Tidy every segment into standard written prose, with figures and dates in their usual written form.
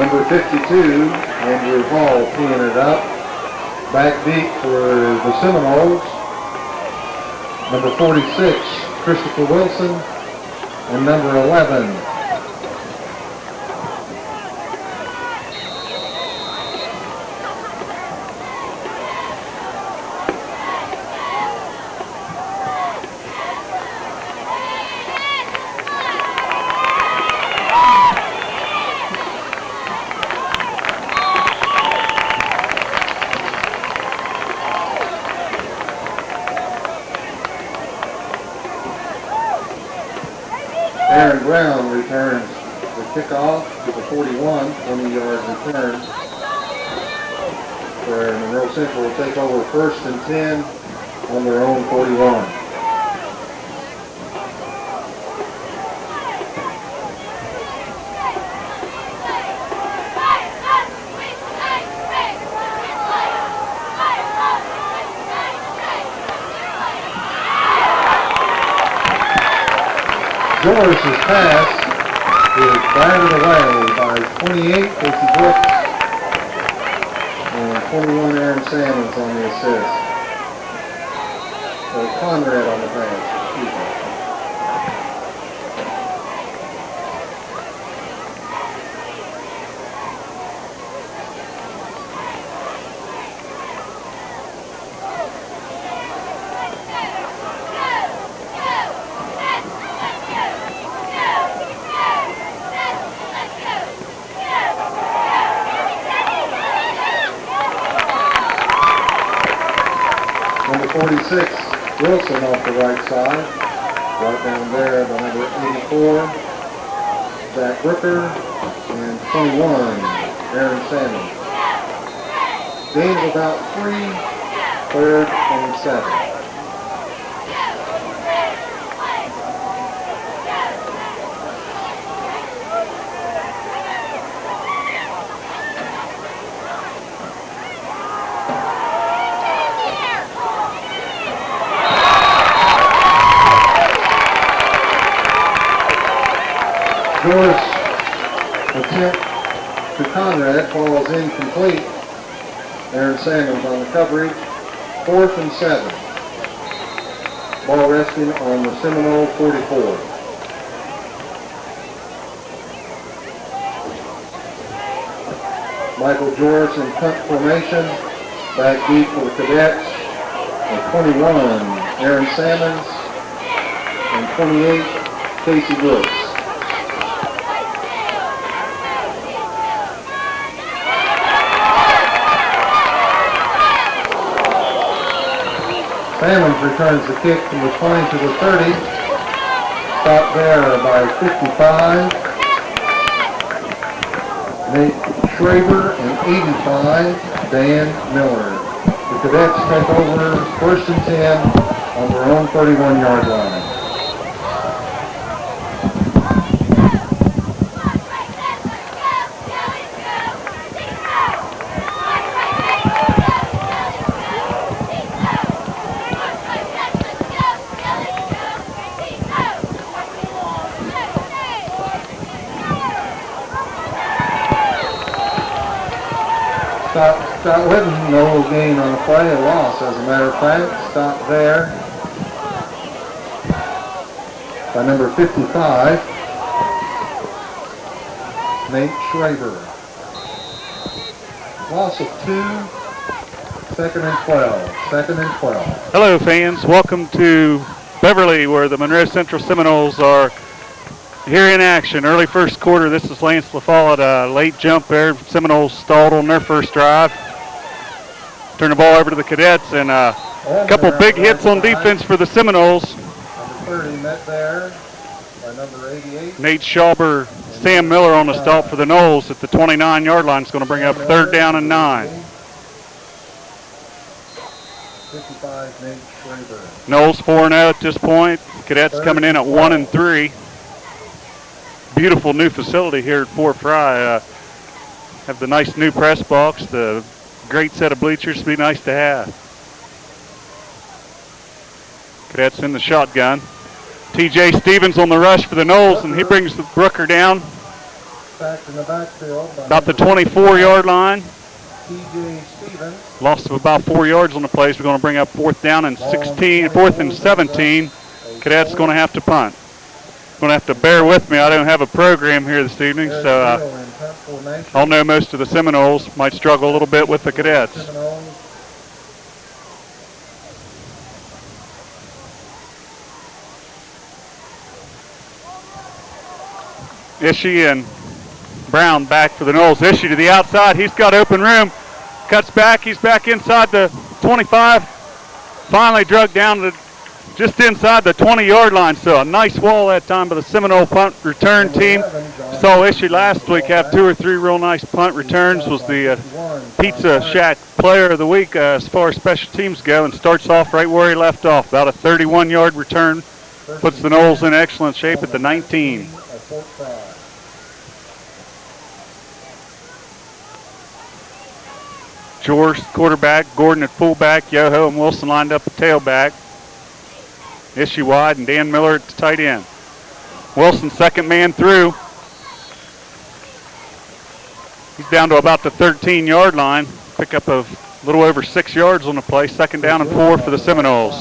Number 52, Andrew Hall teeing it up. Back deep for the Seminoles. Number 46, Christopher Wilson. And number 11, Aaron Brown returns the kickoff to the 41, 20-yard return, where Monroe Central will take over 1st and 10 on their own 41. Doris' pass is batted away by 28, Casey Brooks, and 21, Aaron Salmons on the assist. Or Conrad on the pass, excuse me. Number 46, Wilson off the right side. Right down there, the number 84, Zach Brooker, and 21, Aaron Salmons. Gain of about 3, 3rd and 7. Doris' attempt to Conrad falls incomplete. Aaron Salmons on the coverage. 4th and 7. Ball resting on the Seminole 44. Michael Joris in punt formation. Back deep for the Cadets. And 21, Aaron Salmons. And 28, Casey Brooks. Salmons returns the kick from the 20 to the 30. Stopped there by 55. Nate Schraber and 85, Dan Miller. The Cadets take over 1st and 10 on their own 31-yard line. Scott Whitten, no gain on the play, a loss as a matter of fact. Stop there by number 55, Nate Schraber. Loss of 2, 2nd and 12, 2nd and 12. Hello fans, welcome to Beverly where the Monroe Central Seminoles are here in action. Early first quarter, this is Lance LaFollette, a late jump there. Seminoles stalled on their first drive. Turn the ball over to the Cadets, and a couple big hits on defense for the Seminoles. Number 30 met there by number 88. Nate Schauber, Sam Miller on the stop for the Noles at the 29-yard line. Is going to bring up 3rd down and 9. 55, Nate Schraber. Noles 4-0 at this point. Cadets coming in at 1-3. Beautiful new facility here at Fort Frye. Have the nice new press box, the great set of bleachers. Be nice to have. Cadets in the shotgun. TJ Stevens on the rush for the Noles, and he brings the Brooker down. sacked in the backfield by about the 24-yard line. T.J. Stevens. Loss of about 4 yards on the plays. We're going to bring up 4th and 17. Cadets going to have to punt. Going to have to bear with me. I don't have a program here this evening, so I'll know most of the Seminoles might struggle a little bit with the Cadets. Ishii and Brown back for the Noles. Ishii to the outside. He's got open room. Cuts back. He's back inside the 25. Finally drug down to just inside the 20-yard line. So a nice wall that time by the Seminole punt return team. Saw Ishii last week have 2 or 3 real nice punt returns. Was the Pizza Shack player of the week as far as special teams go, and starts off right where he left off. About a 31-yard return. Puts the Noles in excellent shape at the 19. George, quarterback, Gordon at fullback, Yoho and Wilson lined up at tailback. Ishii wide and Dan Miller at the tight end. Wilson second man through. He's down to about the 13-yard line. Pick up a little over 6 yards on the play. 2nd down and 4 for the Seminoles.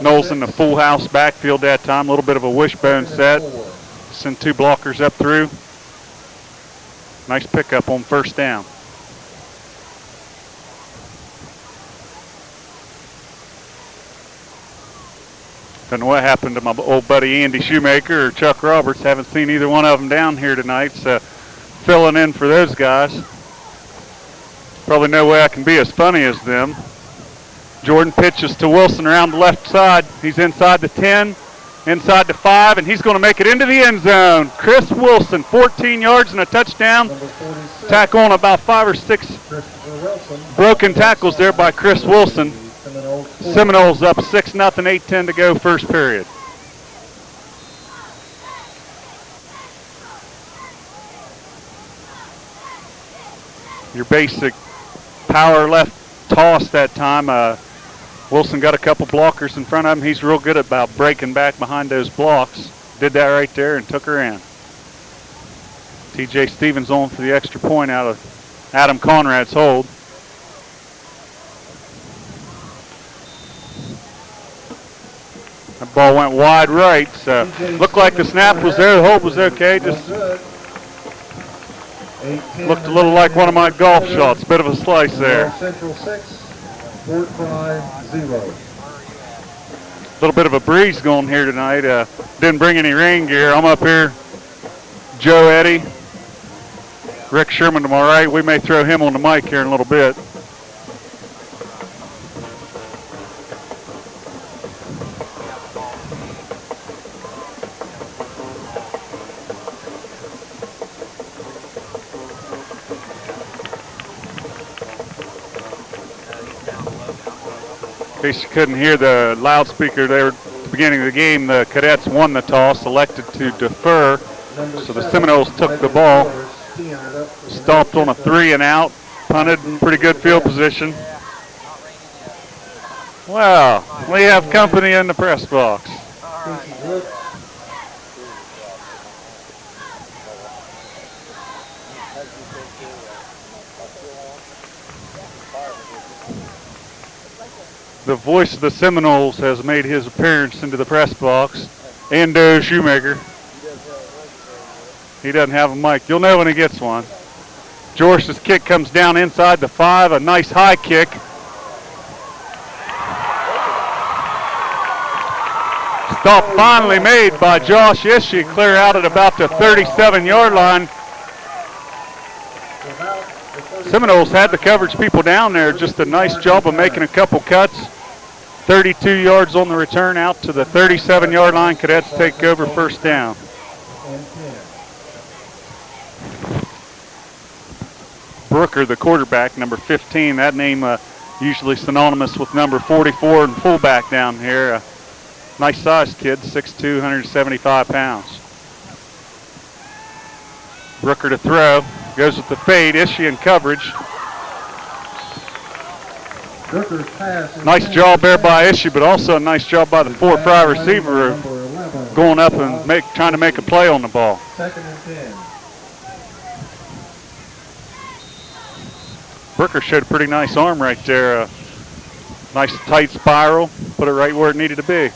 Noles in the full house backfield that time. A little bit of a wishbone set. Send 2 blockers up through. Nice pickup on 1st down. Don't know what happened to my old buddy Andy Shoemaker or Chuck Roberts. Haven't seen either one of them down here tonight, so filling in for those guys. Probably no way I can be as funny as them. Jordan pitches to Wilson around the left side. He's inside the 10. Inside the 5, and he's going to make it into the end zone. Chris Wilson, 14 yards and a touchdown. Tackle on about 5 or 6 broken tackles there by Chris Wilson. Seminoles up 6-0, 8:10 to go, first period. Your basic power left toss that time. Wilson got a couple blockers in front of him. He's real good about breaking back behind those blocks. Did that right there and took her in. T.J. Stevens on for the extra point out of Adam Conrad's hold. That ball went wide right. So looked like the snap was there. The hold was okay. Just looked a little like one of my golf shots. Bit of a slice there. Central 6. Fort Frye 0. A little bit of a breeze going here tonight. Didn't bring any rain gear. I'm up here. Joe Eddy. Rick Sherman to my right. We may throw him on the mic here in a little bit. In case you couldn't hear the loudspeaker there at the beginning of the game, the Cadets won the toss, elected to defer. So the Seminoles took the ball, stopped on a 3 and out, punted, pretty good field position. Wow, we have company in the press box. The voice of the Seminoles has made his appearance into the press box. Ando Shoemaker. He doesn't have a mic. You'll know when he gets one. George's kick comes down inside the 5. A nice high kick. Stop finally made by Josh Ishii. Clear out at about the 37-yard line. Seminoles had the coverage people down there. Just a nice job of making a couple cuts. 32 yards on the return out to the 37-yard line. Cadets take over, 1st down. Brooker, the quarterback, number 15. That name usually synonymous with number 44 and fullback down here. Nice sized kid, 6'2", 175 pounds. Brooker to throw. Goes with the fade. Ishii in coverage. Nice job there by Ishii, but also a nice job by the Fort Frye receiver. going up and trying to make a play on the ball. 2nd and 10. Brooker showed a pretty nice arm right there. Nice tight spiral, put it right where it needed to be.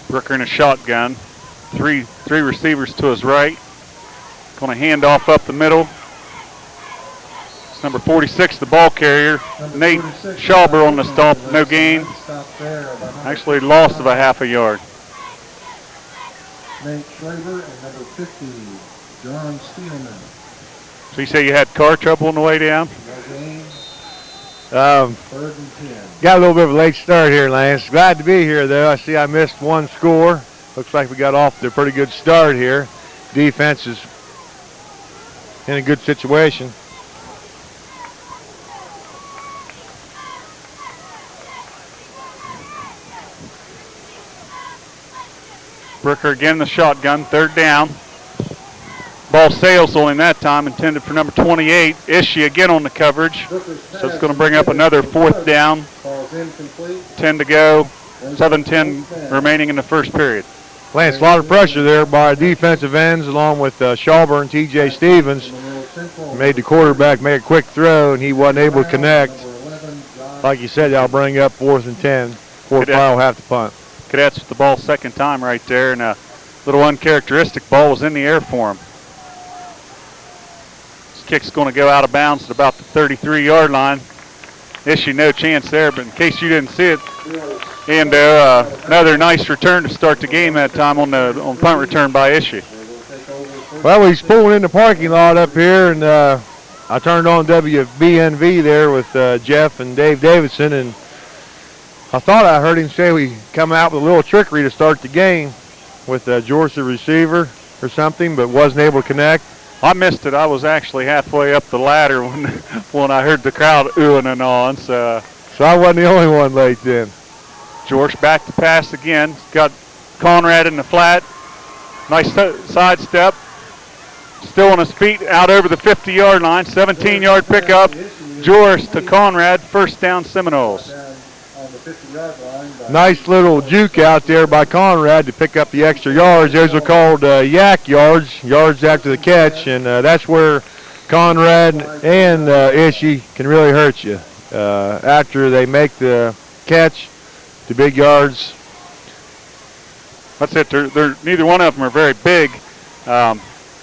Brooker in a shotgun. Three receivers to his right. Going to hand off up the middle. It's number 46, the ball carrier. Nate Schauber on the stop, no gain. Actually lost of a half a yard. Nate Schreiber and number 50, John Steelman. So you say you had car trouble on the way down? No gain. 3rd and 10. Got a little bit of a late start here, Lance. Glad to be here, though. I see I missed one score. Looks like we got off to a pretty good start here. Defense is in a good situation. Brooker again the shotgun, 3rd down. Ball sails on him that time, intended for number 28. Ishii again on the coverage. So it's going to bring up another 4th down. 10 to go, 7-10 remaining in the first period. Lance, a lot of pressure there by defensive ends along with Schauber and T.J. Stevens. Made the quarterback make a quick throw, and he wasn't able to connect. Like you said, that'll bring up 4th and 10. Fort Frye will have to punt. Cadets with the ball 2nd time right there, and a little uncharacteristic ball was in the air for him. This kick's going to go out of bounds at about the 33-yard line. Ishii no chance there, but in case you didn't see it, and another nice return to start the game that time on punt return by Ishii. Well, he's pulling in the parking lot up here, and I turned on WBNV there with Jeff and Dave Davidson, and I thought I heard him say we come out with a little trickery to start the game with George the receiver or something, but wasn't able to connect. I missed it. I was actually halfway up the ladder when I heard the crowd oohing and on. So I wasn't the only one late then. George back to pass again. Got Conrad in the flat. Nice sidestep. Still on his feet out over the 50-yard line. 17-yard pickup. George to Conrad. 1st down Seminoles. Nice little juke out there by Conrad to pick up the extra yards. Those are called yak yards, yards after the catch, and that's where Conrad and Ishii can really hurt you. After they make the catch, the big yards. That's it. They're neither one of them are very big, and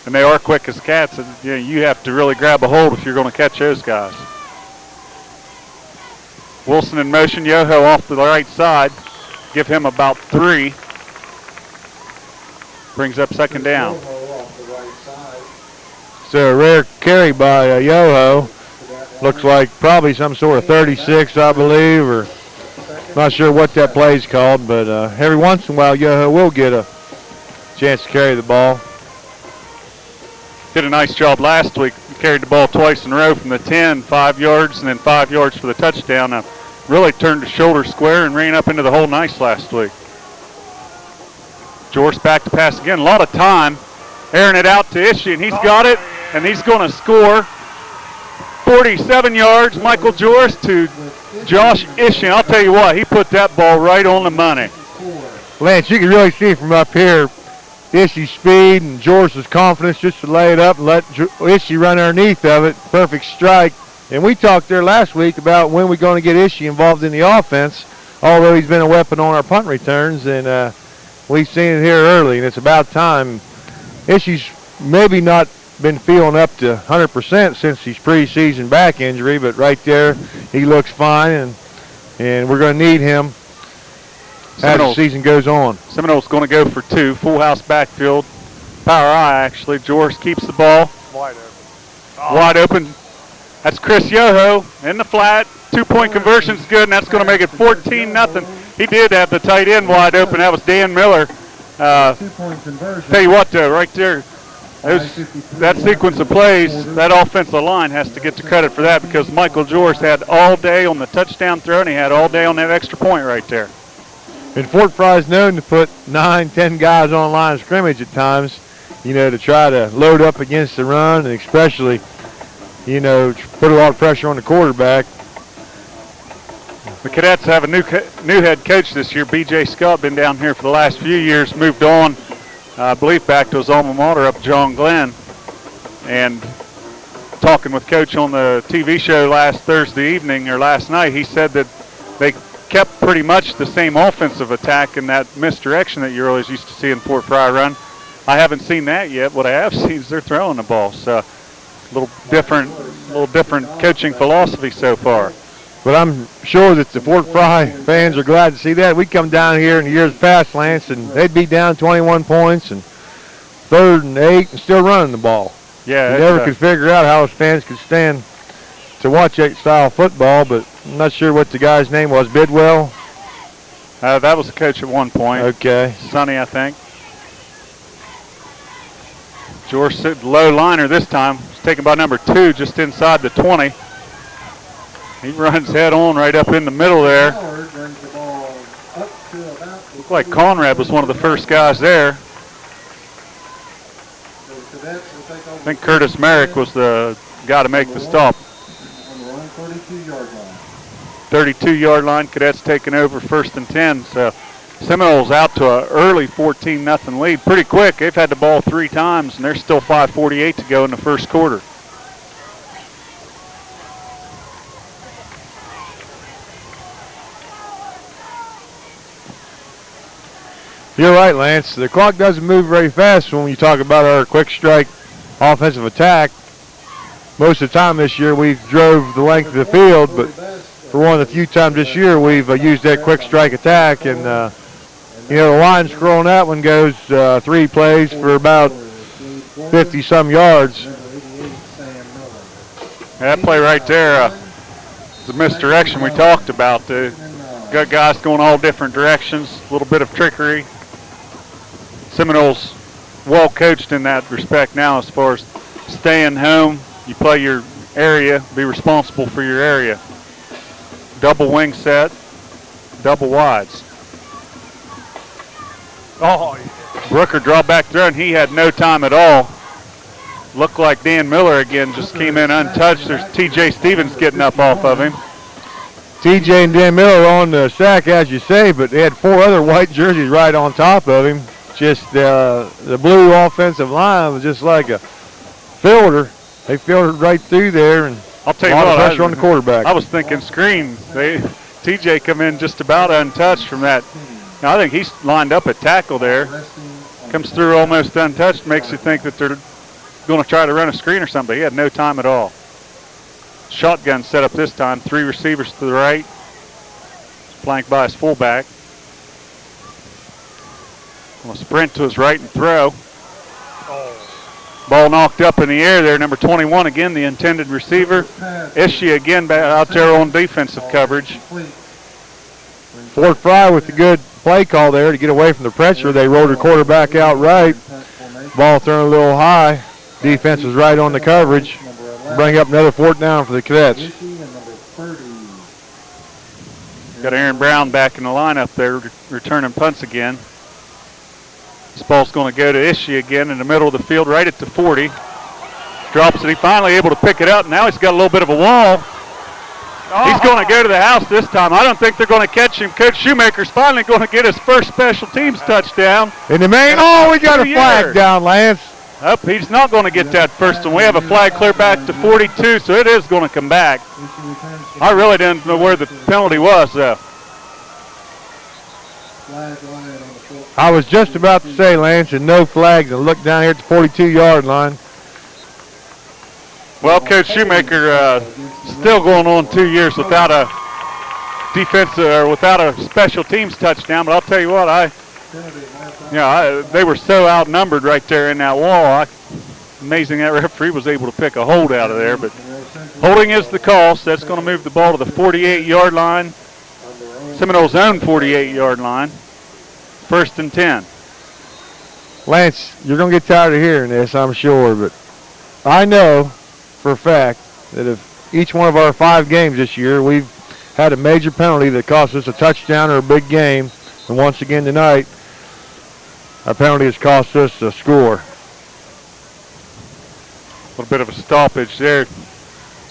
they are quick as cats. And you have to really grab a hold if you're going to catch those guys. Wilson in motion, Yoho off to the right side. Give him about 3. Brings up 2nd down. So a rare carry by Yoho. Looks like probably some sort of 36, I believe, or not sure what that play's called, but every once in a while Yoho will get a chance to carry the ball. Did a nice job last week. Carried the ball twice in a row from the 10, 5 yards, and then 5 yards for the touchdown. Really turned the shoulder square and ran up into the hole nice last week. George back to pass again. A lot of time. Airing it out to Ishii, and he's got it, and he's going to score. 47 yards, Michael George to Josh Ishii. I'll tell you what, he put that ball right on the money. Lance, you can really see from up here Ishii's speed and George's confidence just to lay it up and let Ishii run underneath of it. Perfect strike. And we talked there last week about when we're going to get Ishii involved in the offense, although he's been a weapon on our punt returns, and we've seen it here early, and it's about time. Ishii's maybe not been feeling up to 100% since his preseason back injury, but right there he looks fine, and we're going to need him as the season goes on. Seminoles going to go for 2. Full house backfield. Power eye, actually. George keeps the ball. Wide open. Oh. Wide open. That's Chris Yoho in the flat. 2-point conversion's good, and that's going to make it 14-0. He did have the tight end wide open. That was Dan Miller. 2-point conversion. Tell you what, right there, that sequence of plays, that offensive line has to get the credit for that because Michael George had all day on the touchdown throw, and he had all day on that extra point right there. And Fort Frye's known to put 9, 10 guys on line of scrimmage at times, to try to load up against the run, and especially, put a lot of pressure on the quarterback. The Cadets have a new head coach this year. B.J. Scott, been down here for the last few years, moved on, I believe, back to his alma mater up John Glenn. And talking with Coach on the TV show last night, he said that they kept pretty much the same offensive attack in that misdirection that you're always used to seeing Fort Frye run. I haven't seen that yet. What I have seen is they're throwing the ball. So a little different coaching philosophy so far. But I'm sure that the Fort Frye fans are glad to see that. We come down here in the years past, Lance, and they'd be down 21 points and 3rd and 8 and still running the ball. Yeah, we never could figure out how us fans could stand to watch that style of football, but I'm not sure what the guy's name was. Bidwell? That was the coach at one point. Okay. Sonny, I think. George, low liner this time. It's taken by number 2 just inside the 20. He runs head on right up in the middle there. Looked like Conrad was one of the first guys there. I think Curtis Merrick was the guy to make the stop. 32-yard line. Cadets taking over 1st and 10. So Seminoles out to an early 14-0 lead. Pretty quick. They've had the ball 3 times, and there's still 5:48 to go in the first quarter. You're right, Lance. The clock doesn't move very fast when you talk about our quick strike offensive attack. Most of the time this year we've drove the length of the field, but for one of the few times this year we've used that quick strike attack, and the line score on that one goes 3 plays for about 50-some yards. That play right there is a misdirection we talked about. Got guys going all different directions, a little bit of trickery. Seminoles well coached in that respect now as far as staying home. You play your area, be responsible for your area. Double wing set, double wides. Oh, Brooker draw back there, and he had no time at all. Looked like Dan Miller again just came in untouched. There's T.J. Stevens getting up off of him. TJ and Dan Miller on the sack, as you say, but they had 4 other white jerseys right on top of him. Just the blue offensive line was just like a fielder. They fielded right through there, and I'll tell you a lot what, of pressure on the quarterback. I was thinking screen. TJ come in just about untouched from that. Now, I think he's lined up at tackle there. Comes through almost untouched, makes you think that they're going to try to run a screen or something. He had no time at all. Shotgun set up this time. 3 receivers to the right. Flanked by his fullback. Going to sprint to his right and throw. Ball knocked up in the air there. Number 21 again, the intended receiver. Ishii again out there on defensive coverage. Fort Frye with the good play call there to get away from the pressure. They rolled the quarterback out right. Ball thrown a little high. Defense was right on the coverage. Bring up another 4th down for the Cadets. Got Aaron Brown back in the lineup there, returning punts again. This ball's going to go to Ishii again in the middle of the field, right at the 40. Drops it. He finally able to pick it up. Now he's got a little bit of a wall. He's going to go to the house this time. I don't think they're going to catch him. Coach Shoemaker's finally going to get his first special teams touchdown. In the main, we got a flag down, Lance. He's not going to get that first one. We have a flag clear back to 42, so it is going to come back. I really didn't know where the penalty was, though. I was just about to say, Lance, and no flags, and look down here at the 42-yard line. Well, Coach Shoemaker still going on 2 years without a defense or without a special teams touchdown. But I'll tell you what, they were so outnumbered right there in that wall. Amazing that referee was able to pick a hold out of there. But holding is the call, so that's going to move the ball to the 48-yard line. Seminoles' own 48-yard line. 1st and 10. Lance, you're going to get tired of hearing this, I'm sure, but I know for a fact that if each one of our 5 games this year, we've had a major penalty that cost us a touchdown or a big game, And once again tonight, our penalty has cost us a score. A little bit of a stoppage there.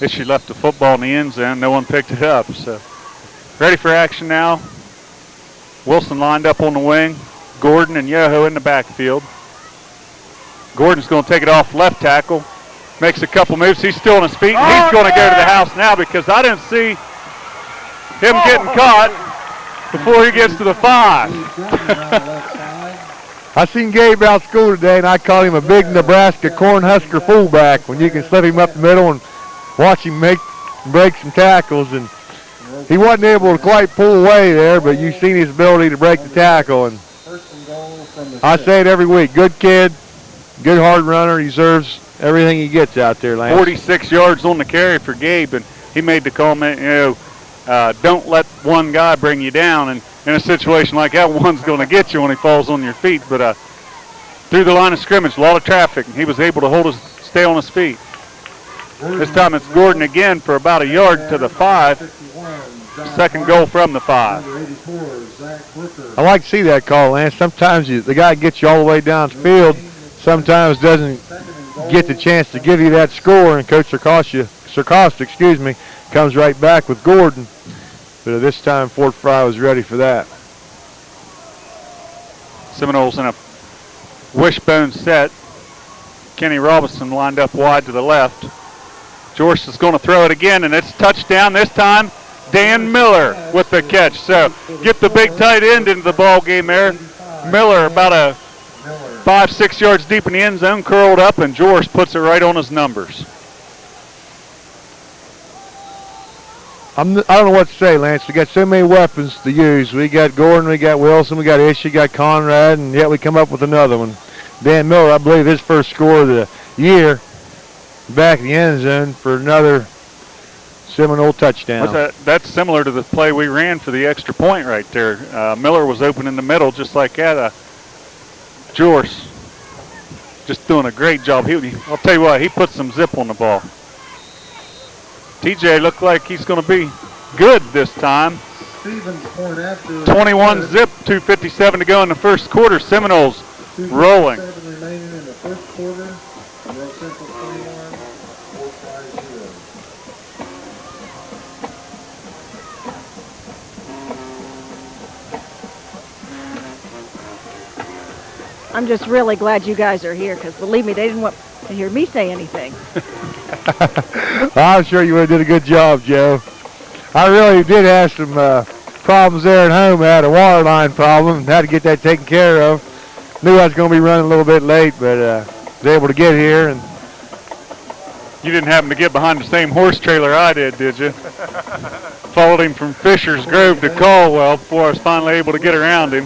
She left the football in the end zone. No one picked it up. So ready for action now. Wilson lined up on the wing. Gordon and Yoho in the backfield. Gordon's going to take it off left tackle. Makes a couple moves. He's still on his feet. He's going to go to the house now because I didn't see him getting caught before he gets to the 5. I seen Gabe out school today, and I called him a big Nebraska Cornhusker fullback when you can slip him up the middle and watch him break some tackles. And he wasn't able to quite pull away there, but you've seen his ability to break the tackle. And I say it every week. Good kid, good hard runner. He deserves everything he gets out there, Lance. 46 yards on the carry for Gabe, and he made the comment, don't let one guy bring you down. And in a situation like that, one's going to get you when he falls on your feet. But through the line of scrimmage, a lot of traffic, and he was able to stay on his feet. This time it's Gordon again for about a yard to the 5. Second goal from the 5. I like to see that call, Lance. Sometimes the guy gets you all the way downfield. Sometimes doesn't get the chance to give you that score, and Coach Sarkosta, comes right back with Gordon. But this time Fort Frye was ready for that. Seminoles in a wishbone set. Kenny Robinson lined up wide to the left. George is going to throw it again, and it's touchdown this time. Dan Miller with the catch. So get the big tight end into the ball game there. Miller about 5-6 yards deep in the end zone, curled up, and George puts it right on his numbers. I don't know what to say, Lance. We got so many weapons to use. We got Gordon, we got Wilson, we got Ishii, got Conrad, and yet we come up with another one. Dan Miller, I believe his first score of the year, back in the end zone for another Seminole touchdown. That's similar to the play we ran for the extra point right there. Miller was open in the middle just like that. George just doing a great job. I'll tell you what, he put some zip on the ball. TJ looked like he's going to be good this time. 21 zip, 2:57 to go in the first quarter. Seminoles rolling. I'm just really glad you guys are here because, believe me, they didn't want to hear me say anything. I'm sure you would have did a good job, Joe. I really did have some problems there at home. I had a water line problem and had to get that taken care of. Knew I was going to be running a little bit late, but was able to get here. And you didn't happen to get behind the same horse trailer I did you? Followed him from Fisher's Grove to Caldwell before I was finally able to get around him.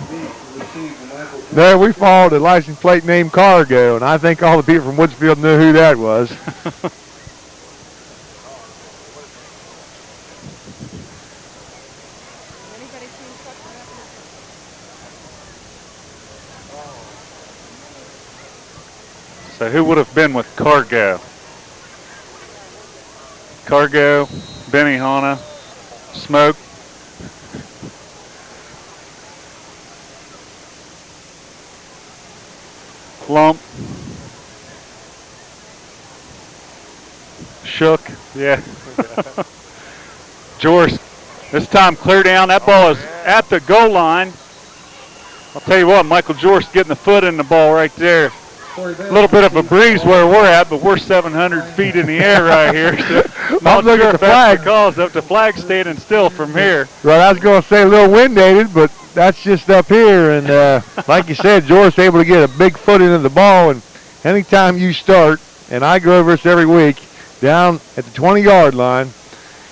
There we followed a license plate named Cargo, and I think all the people from Woodsfield knew who that was. So who would have been with Cargo? Cargo, Benny Hanna, Smoke. Lump. Shook. Yeah. George, this time clear down. That ball is at the goal line. I'll tell you what, Michael George getting the foot in the ball right there. A little bit of a breeze where we're at, but we're 700 feet in the air right here. So not sure if that's because of the flag standing still from here. Right, I was going to say a little wind-aided, but that's just up here. And like you said, George's able to get a big foot into the ball. And anytime you start, and I go over this every week, down at the 20-yard line,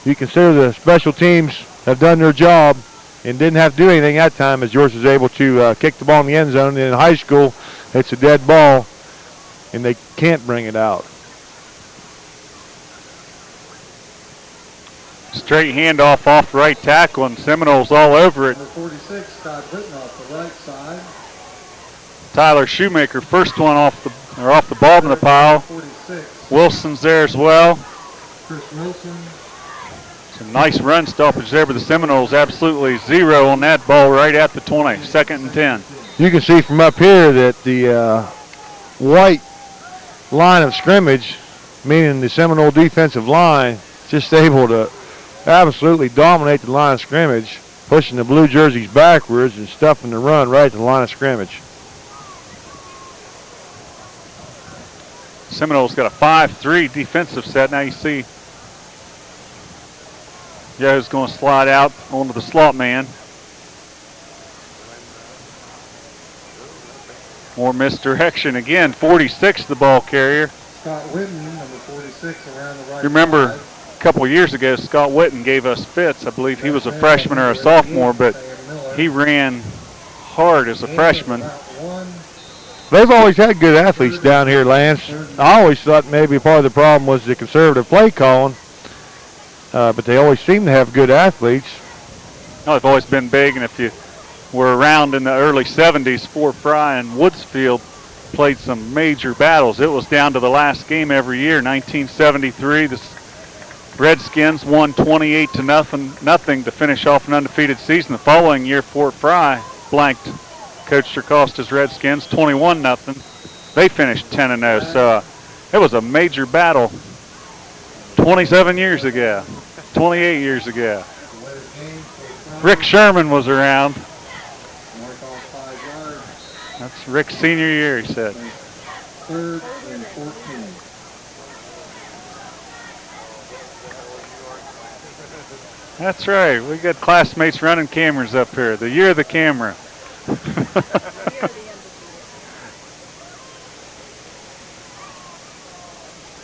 you consider the special teams have done their job and didn't have to do anything that time as George was able to kick the ball in the end zone. And in high school, it's a dead ball, and they can't bring it out. Straight handoff off right tackle, and Seminoles all over it. Number 46, Todd Britton off the right side. Tyler Shoemaker, first one off the bottom of the pile. 46. Wilson's there as well. Chris Wilson. Nice run stoppage there, but the Seminoles absolutely zero on that ball right at the 20, 2nd and 10. You can see from up here that the white line of scrimmage, meaning the Seminole defensive line, just able to absolutely dominate the line of scrimmage, pushing the blue jerseys backwards and stuffing the run right at the line of scrimmage. Seminoles got a 5-3 defensive set. Now you see Joe's going to slide out onto the slot man. More misdirection again. 46, the ball carrier. Scott Whitten, number 46, around the right You remember side. a couple of years ago, Scott Whitten gave us fits. I believe he was a freshman or a sophomore, but he ran hard as a freshman. They've always had good athletes down here, Lance. I always thought maybe part of the problem was the conservative play calling, but they always seem to have good athletes. No, they've always been big, and if you were around in the early 70s, Fort Frye and Woodsfield played some major battles. It was down to the last game every year. 1973, the Redskins won 28-0 to finish off an undefeated season. The following year, Fort Frye blanked Coach Tercosta's Redskins 21-0. They finished 10-0. So it was a major battle 27 years ago, 28 years ago. Rick Sherman was around. That's Rick's senior year, he said. 3rd and 14. That's right. We got classmates running cameras up here. The year of the camera.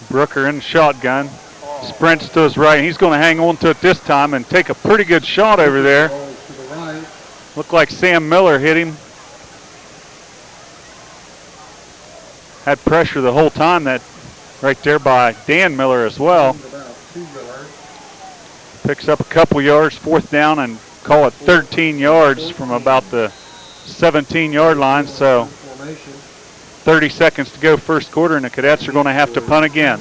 Brooker in the shotgun. Sprints to his right. He's going to hang on to it this time and take a pretty good shot over there. Looked like Sam Miller hit him. Had pressure the whole time, that right there by Dan Miller as well. Picks up a couple yards, 4th down, and call it 13 yards from about the 17-yard line. So 30 seconds to go first quarter, and the Cadets are going to have to punt again.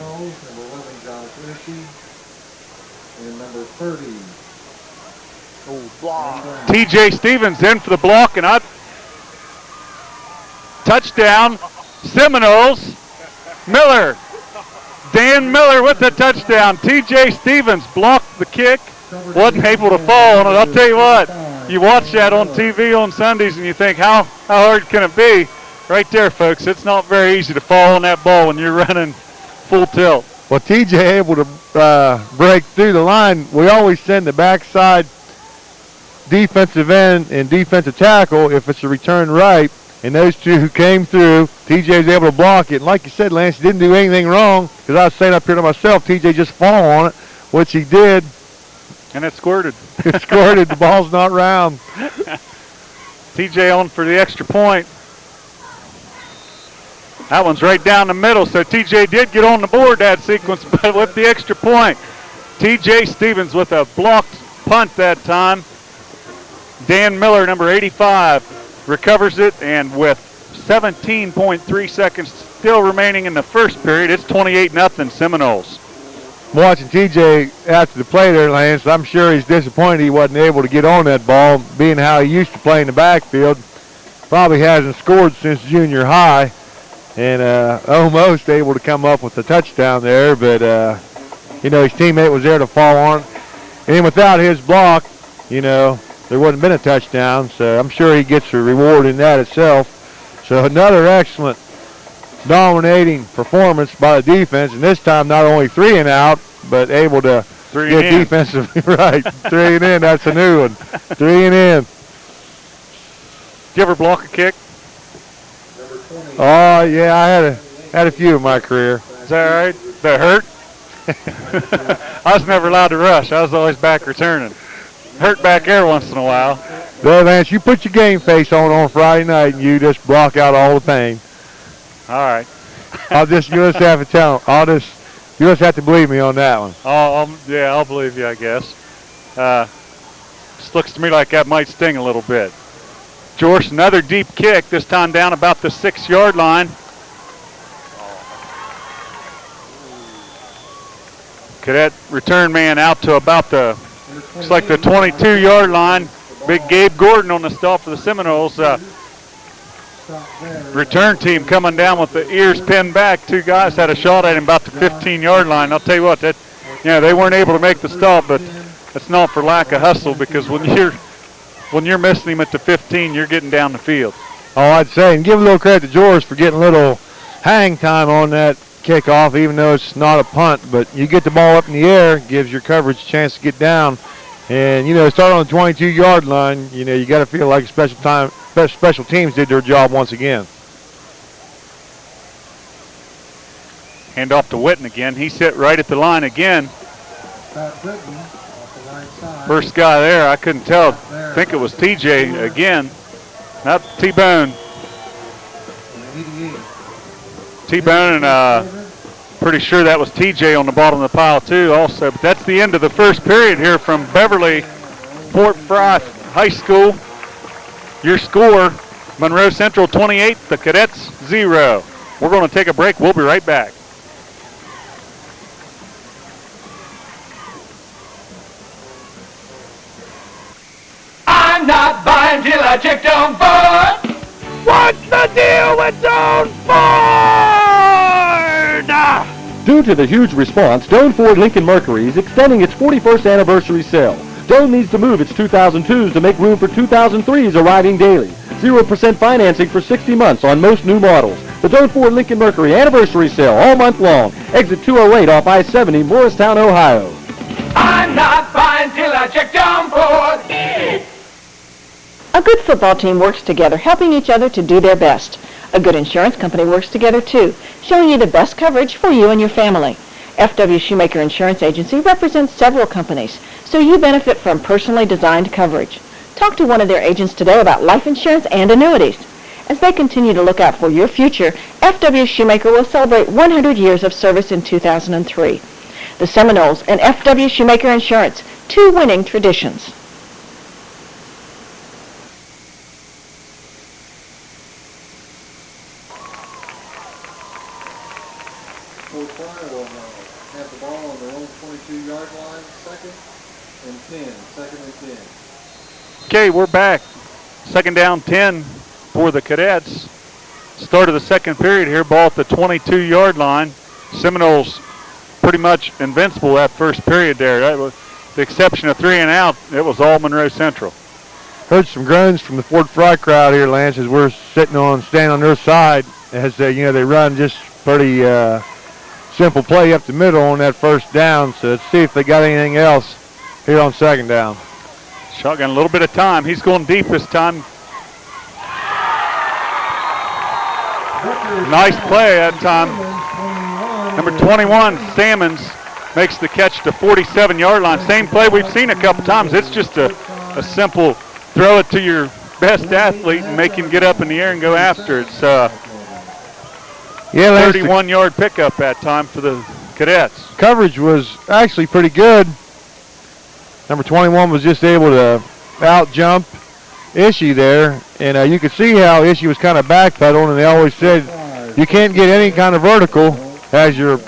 TJ Stevens in for the block, and touchdown Seminoles. Miller. Dan Miller with the touchdown. TJ Stevens blocked the kick. Wasn't able to fall on it. I'll tell you what, you watch that on TV on Sundays and you think, how hard can it be? Right there, folks. It's not very easy to fall on that ball when you're running full tilt. Well, TJ able to break through the line. We always send the backside defensive end and defensive tackle if it's a return right. And those two who came through, TJ was able to block it. And like you said, Lance, he didn't do anything wrong, because I was saying up here to myself, TJ just fall on it, which he did. And it squirted. It squirted. The ball's not round. TJ on for the extra point. That one's right down the middle, so TJ did get on the board that sequence, but with the extra point. TJ Stevens with a blocked punt that time. Dan Miller, number 85, recovers it, and with 17.3 seconds still remaining in the first period, it's 28-0 Seminoles. Watching TJ after the play there, Lance, I'm sure he's disappointed he wasn't able to get on that ball, being how he used to play in the backfield. Probably hasn't scored since junior high, and almost able to come up with a touchdown there, but his teammate was there to fall on it. And without his block, there wouldn't have been a touchdown, so I'm sure he gets a reward in that itself. So another excellent dominating performance by the defense, and this time not only 3 and out, but able to get defensively right. 3 and in, that's a new one. 3 and in. Did you ever block a kick? Oh, yeah, I had a few in my career. Is that right? That hurt? I was never allowed to rush. I was always back returning. Hurt back there once in a while. Well, Lance, you put your game face on Friday night, and you just block out all the pain. All right. You'll just have to tell them. You just have to believe me on that one. I'll believe you, I guess. Just looks to me like that might sting a little bit. George, another deep kick, this time down about the 6-yard line. Cadet return man out to about the Looks like the 22-yard line. Big Gabe Gordon on the stop for the Seminoles. Return team coming down with the ears pinned back. Two guys had a shot at him about the 15-yard line. I'll tell you what, they weren't able to make the stop, but it's not for lack of hustle, because when you're missing him at the 15, you're getting down the field. Oh, I'd say, and give a little credit to George for getting a little hang time on that kickoff, even though it's not a punt. But you get the ball up in the air, gives your coverage a chance to get down. And, start on the 22-yard line, you got to feel like special teams did their job once again. Hand off to Witten again. He's hit right at the line again. First guy there, I couldn't tell. I think it was TJ again. Not T-Bone. T-Bone, and pretty sure that was TJ on the bottom of the pile too also. But that's the end of the first period here from Beverly, Fort Frye High School. Your score, Monroe Central 28, the Cadets 0. We're going to take a break. We'll be right back. I'm not buying till I checked on Ford. What's the deal with Doan Ford? Due to the huge response, Doan Ford Lincoln Mercury is extending its 41st anniversary sale. Doan needs to move its 2002s to make room for 2003s arriving daily. 0% financing for 60 months on most new models. The Doan Ford Lincoln Mercury anniversary sale all month long. Exit 208 off I-70, Morristown, Ohio. I'm not buying till I checked on Ford. A good football team works together, helping each other to do their best. A good insurance company works together too, showing you the best coverage for you and your family. F.W. Shoemaker Insurance Agency represents several companies, so you benefit from personally designed coverage. Talk to one of their agents today about life insurance and annuities. As they continue to look out for your future, F.W. Shoemaker will celebrate 100 years of service in 2003. The Seminoles and F.W. Shoemaker Insurance, two winning traditions. Fort Frye will have the ball on their own 22-yard line, second and 10, second and 10. Okay, we're back. Second down 10 for the Cadets. Start of the second period here, ball at the 22-yard line. Seminoles pretty much invincible that first period there. That was the exception of 3 and out. It was all Monroe Central. Heard some groans from the Fort Frye crowd here, Lance, as we're standing on their side, as they run just pretty simple play up the middle on that first down. So let's see if they got anything else here on second down. Shotgun a little bit of time. He's going deep this time. Nice play that time. Number 21, Salmons, makes the catch to 47-yard line. Same play we've seen a couple times. It's just a simple throw it to your best athlete and make him get up in the air and go after it. It's 31-yard pickup that time for the Cadets. Coverage was actually pretty good. Number 21 was just able to out-jump Ishii there, and you could see how Ishii was kind of backpedaling, and they always said you can't get any kind of vertical as you're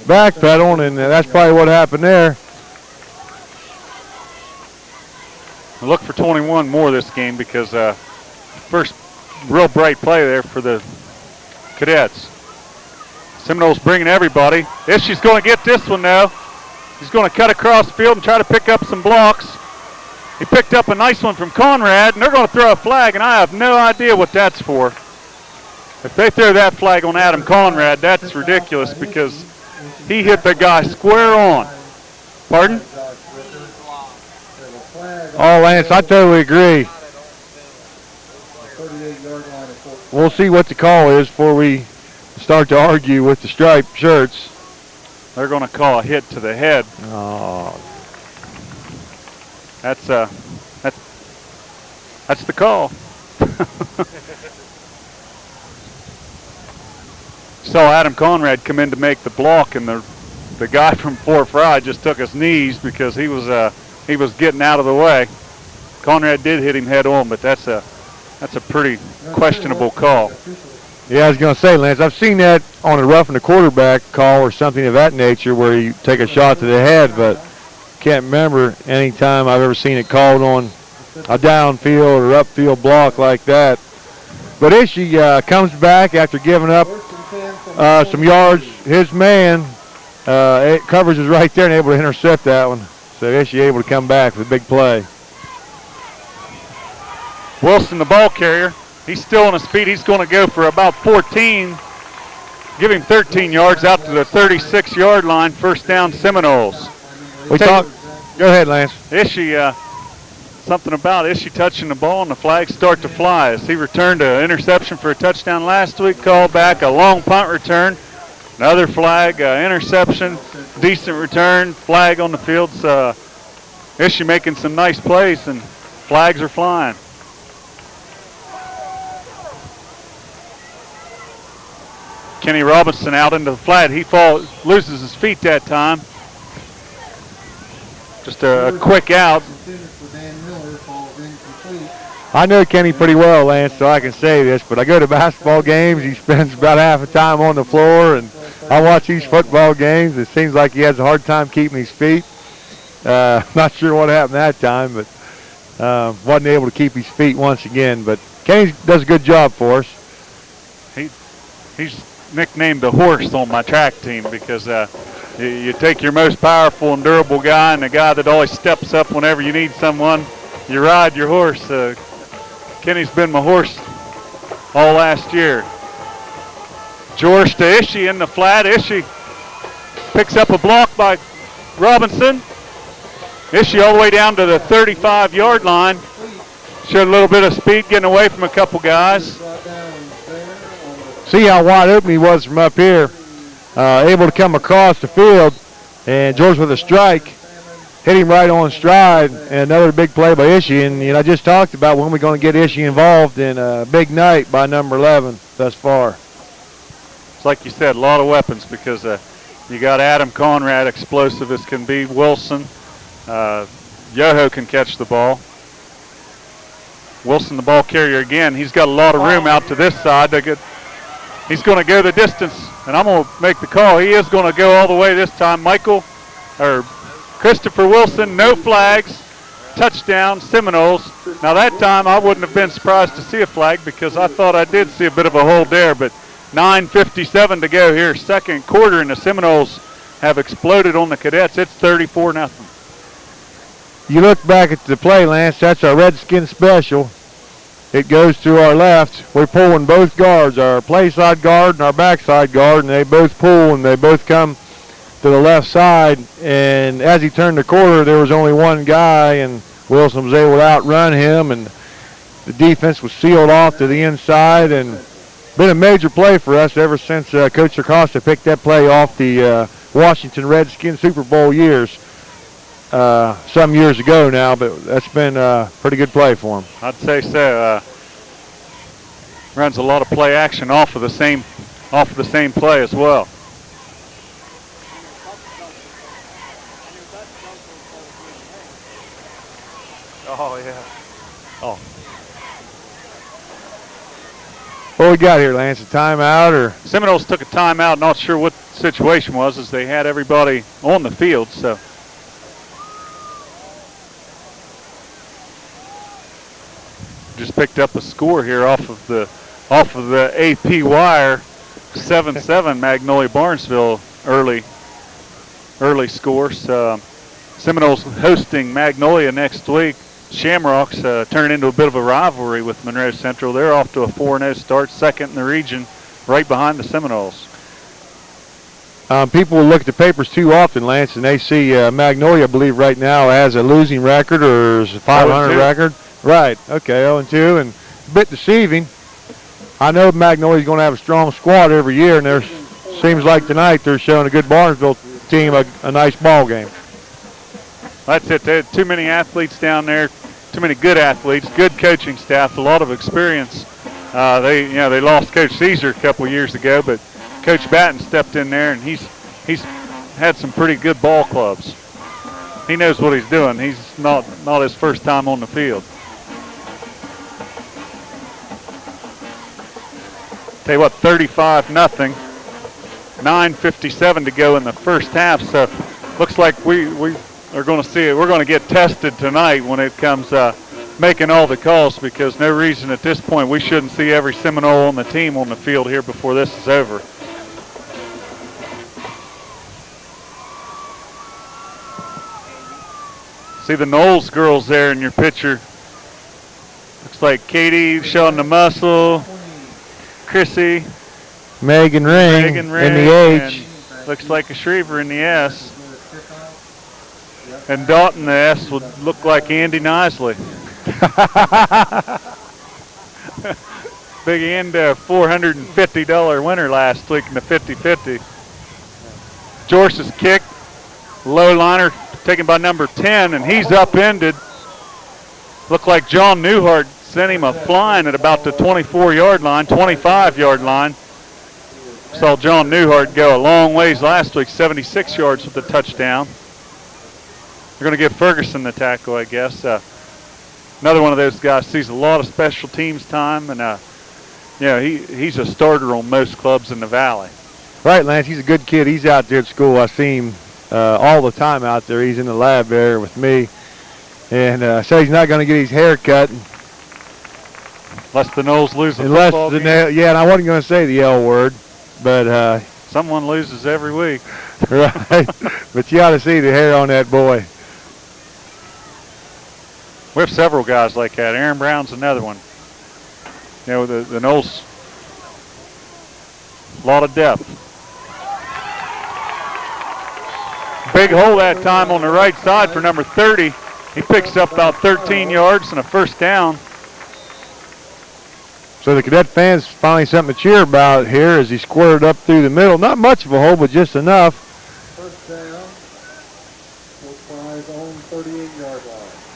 backpedaling, and that's probably what happened there. Look for 21 more this game because first real bright play there for the Cadets. Seminoles bringing everybody. Ishii's going to get this one now. He's going to cut across the field and try to pick up some blocks. He picked up a nice one from Conrad, and they're going to throw a flag, and I have no idea what that's for. If they throw that flag on Adam Conrad, that's ridiculous because he hit the guy square on. Pardon? Oh, Lance, I totally agree. We'll see what the call is before we start to argue with the striped shirts. They're going to call a hit to the head. Oh. That's the call. Saw Adam Conrad come in to make the block, and the guy from Fort Frye just took his knees because he was getting out of the way. Conrad did hit him head on, but that's a pretty questionable call. Yeah, I was going to say, Lance, I've seen that on a roughing the quarterback call or something of that nature where you take a shot to the head, but can't remember any time I've ever seen it called on a downfield or upfield block like that. But Ishii comes back after giving up some yards. His man, coverage is right there and able to intercept that one. So Ishii able to come back with a big play. Wilson, the ball carrier, he's still on his feet. He's going to go for about 14. Give him 13 yards out to the 36-yard line. First down, Seminoles. Go ahead, Lance. Ishii, something about Ishii touching the ball and the flags start to fly. As he returned an interception for a touchdown last week, called back a long punt return. Another flag, interception, decent return, flag on the field. Ishii making some nice plays, and flags are flying. Kenny Robinson out into the flat. He loses his feet that time. Just a quick out. I know Kenny pretty well, Lance, so I can say this, but I go to basketball games. He spends about half the time on the floor, and I watch these football games. It seems like he has a hard time keeping his feet. Not sure what happened that time, but wasn't able to keep his feet once again. But Kenny does a good job for us. He's nicknamed the horse on my track team because you take your most powerful and durable guy and the guy that always steps up whenever you need someone. You ride your horse. Kenny's been my horse all last year. George to Ishii in the flat. Ishii picks up a block by Robinson. Ishii all the way down to the 35-yard line. Showed a little bit of speed getting away from a couple guys. See how wide open he was from up here. Able to come across the field. And George with a strike. Hit him right on stride. And another big play by Ishii. And I just talked about when we're going to get Ishii involved in a big night by number 11 thus far. It's like you said, a lot of weapons because you got Adam Conrad, explosive as can be. Wilson. Yoho can catch the ball. Wilson, the ball carrier again. He's got a lot of room out to this side. He's going to go the distance, and I'm going to make the call. He is going to go all the way this time. Christopher Wilson, no flags, touchdown, Seminoles. Now that time I wouldn't have been surprised to see a flag because I thought I did see a bit of a hold there, but 9:57 to go here, second quarter, and the Seminoles have exploded on the Cadets. It's 34-0. You look back at the play, Lance, that's our Redskin special. It goes to our left. We're pulling both guards, our play side guard and our backside guard, and they both pull and they both come to the left side. And as he turned the corner, there was only one guy, and Wilson was able to outrun him, and the defense was sealed off to the inside. And been a major play for us ever since Coach Acosta picked that play off the Washington Redskins Super Bowl years. Some years ago now, but that's been a pretty good play for him. I'd say so. Runs a lot of play action off of the same play as well. Oh yeah. Oh. What we got here, Lance? A timeout or? Seminoles took a timeout. Not sure what the situation was, as they had everybody on the field. So. Just picked up a score here off of the AP wire, 7-7 Magnolia Barnesville early scores. Seminoles hosting Magnolia next week. Shamrocks turn into a bit of a rivalry with Monroe Central. They're off to a 4-0 start, second in the region, right behind the Seminoles. People look at the papers too often, Lance, and they see Magnolia, I believe, right now has a losing record or is a 500 record. Right, okay, 0-2, and a bit deceiving. I know Magnolia's going to have a strong squad every year, and there seems like tonight they're showing a good Barnesville team a nice ball game. That's it. They had too many athletes down there, too many good athletes, good coaching staff, a lot of experience. They lost Coach Caesar a couple of years ago, but Coach Batten stepped in there, and he's had some pretty good ball clubs. He knows what he's doing. He's not his first time on the field. Tell you what, 35-0. 9:57 to go in the first half. So looks like we are going to see it. We're going to get tested tonight when it comes making all the calls, because no reason at this point we shouldn't see every Seminole on the team on the field here before this is over. See the Knowles girls there in your picture. Looks like Katie showing the muscle, Chrissy, Megan Ring in the H. Looks like a Shriver in the S. And Dalton, the S, would look like Andy Nisley. Big end $450 winner last week in the 50-50. Jorce's kick, low liner taken by number 10, and he's upended. Looked like John Newhart sent him a flying at about the 24-yard line, 25-yard line. Saw John Newhart go a long ways last week, 76 yards with the touchdown. They're going to give Ferguson the tackle, I guess. Another one of those guys sees a lot of special teams time, and he's a starter on most clubs in the Valley. Right, Lance. He's a good kid. He's out there at school. I see him all the time out there. He's in the lab there with me, and so he's not going to get his hair cut unless the Knowles lose the football game. Yeah, and I wasn't going to say the L word, but someone loses every week. Right, but you ought to see the hair on that boy. We have several guys like that. Aaron Brown's another one. You know, the Knowles, a lot of depth. Big hole that time on the right side for number 30. He picks up about 13 yards and a first down. So the Cadet fans finally something to cheer about here as he squirted up through the middle. Not much of a hole, but just enough. First down for Frye's own 38-yard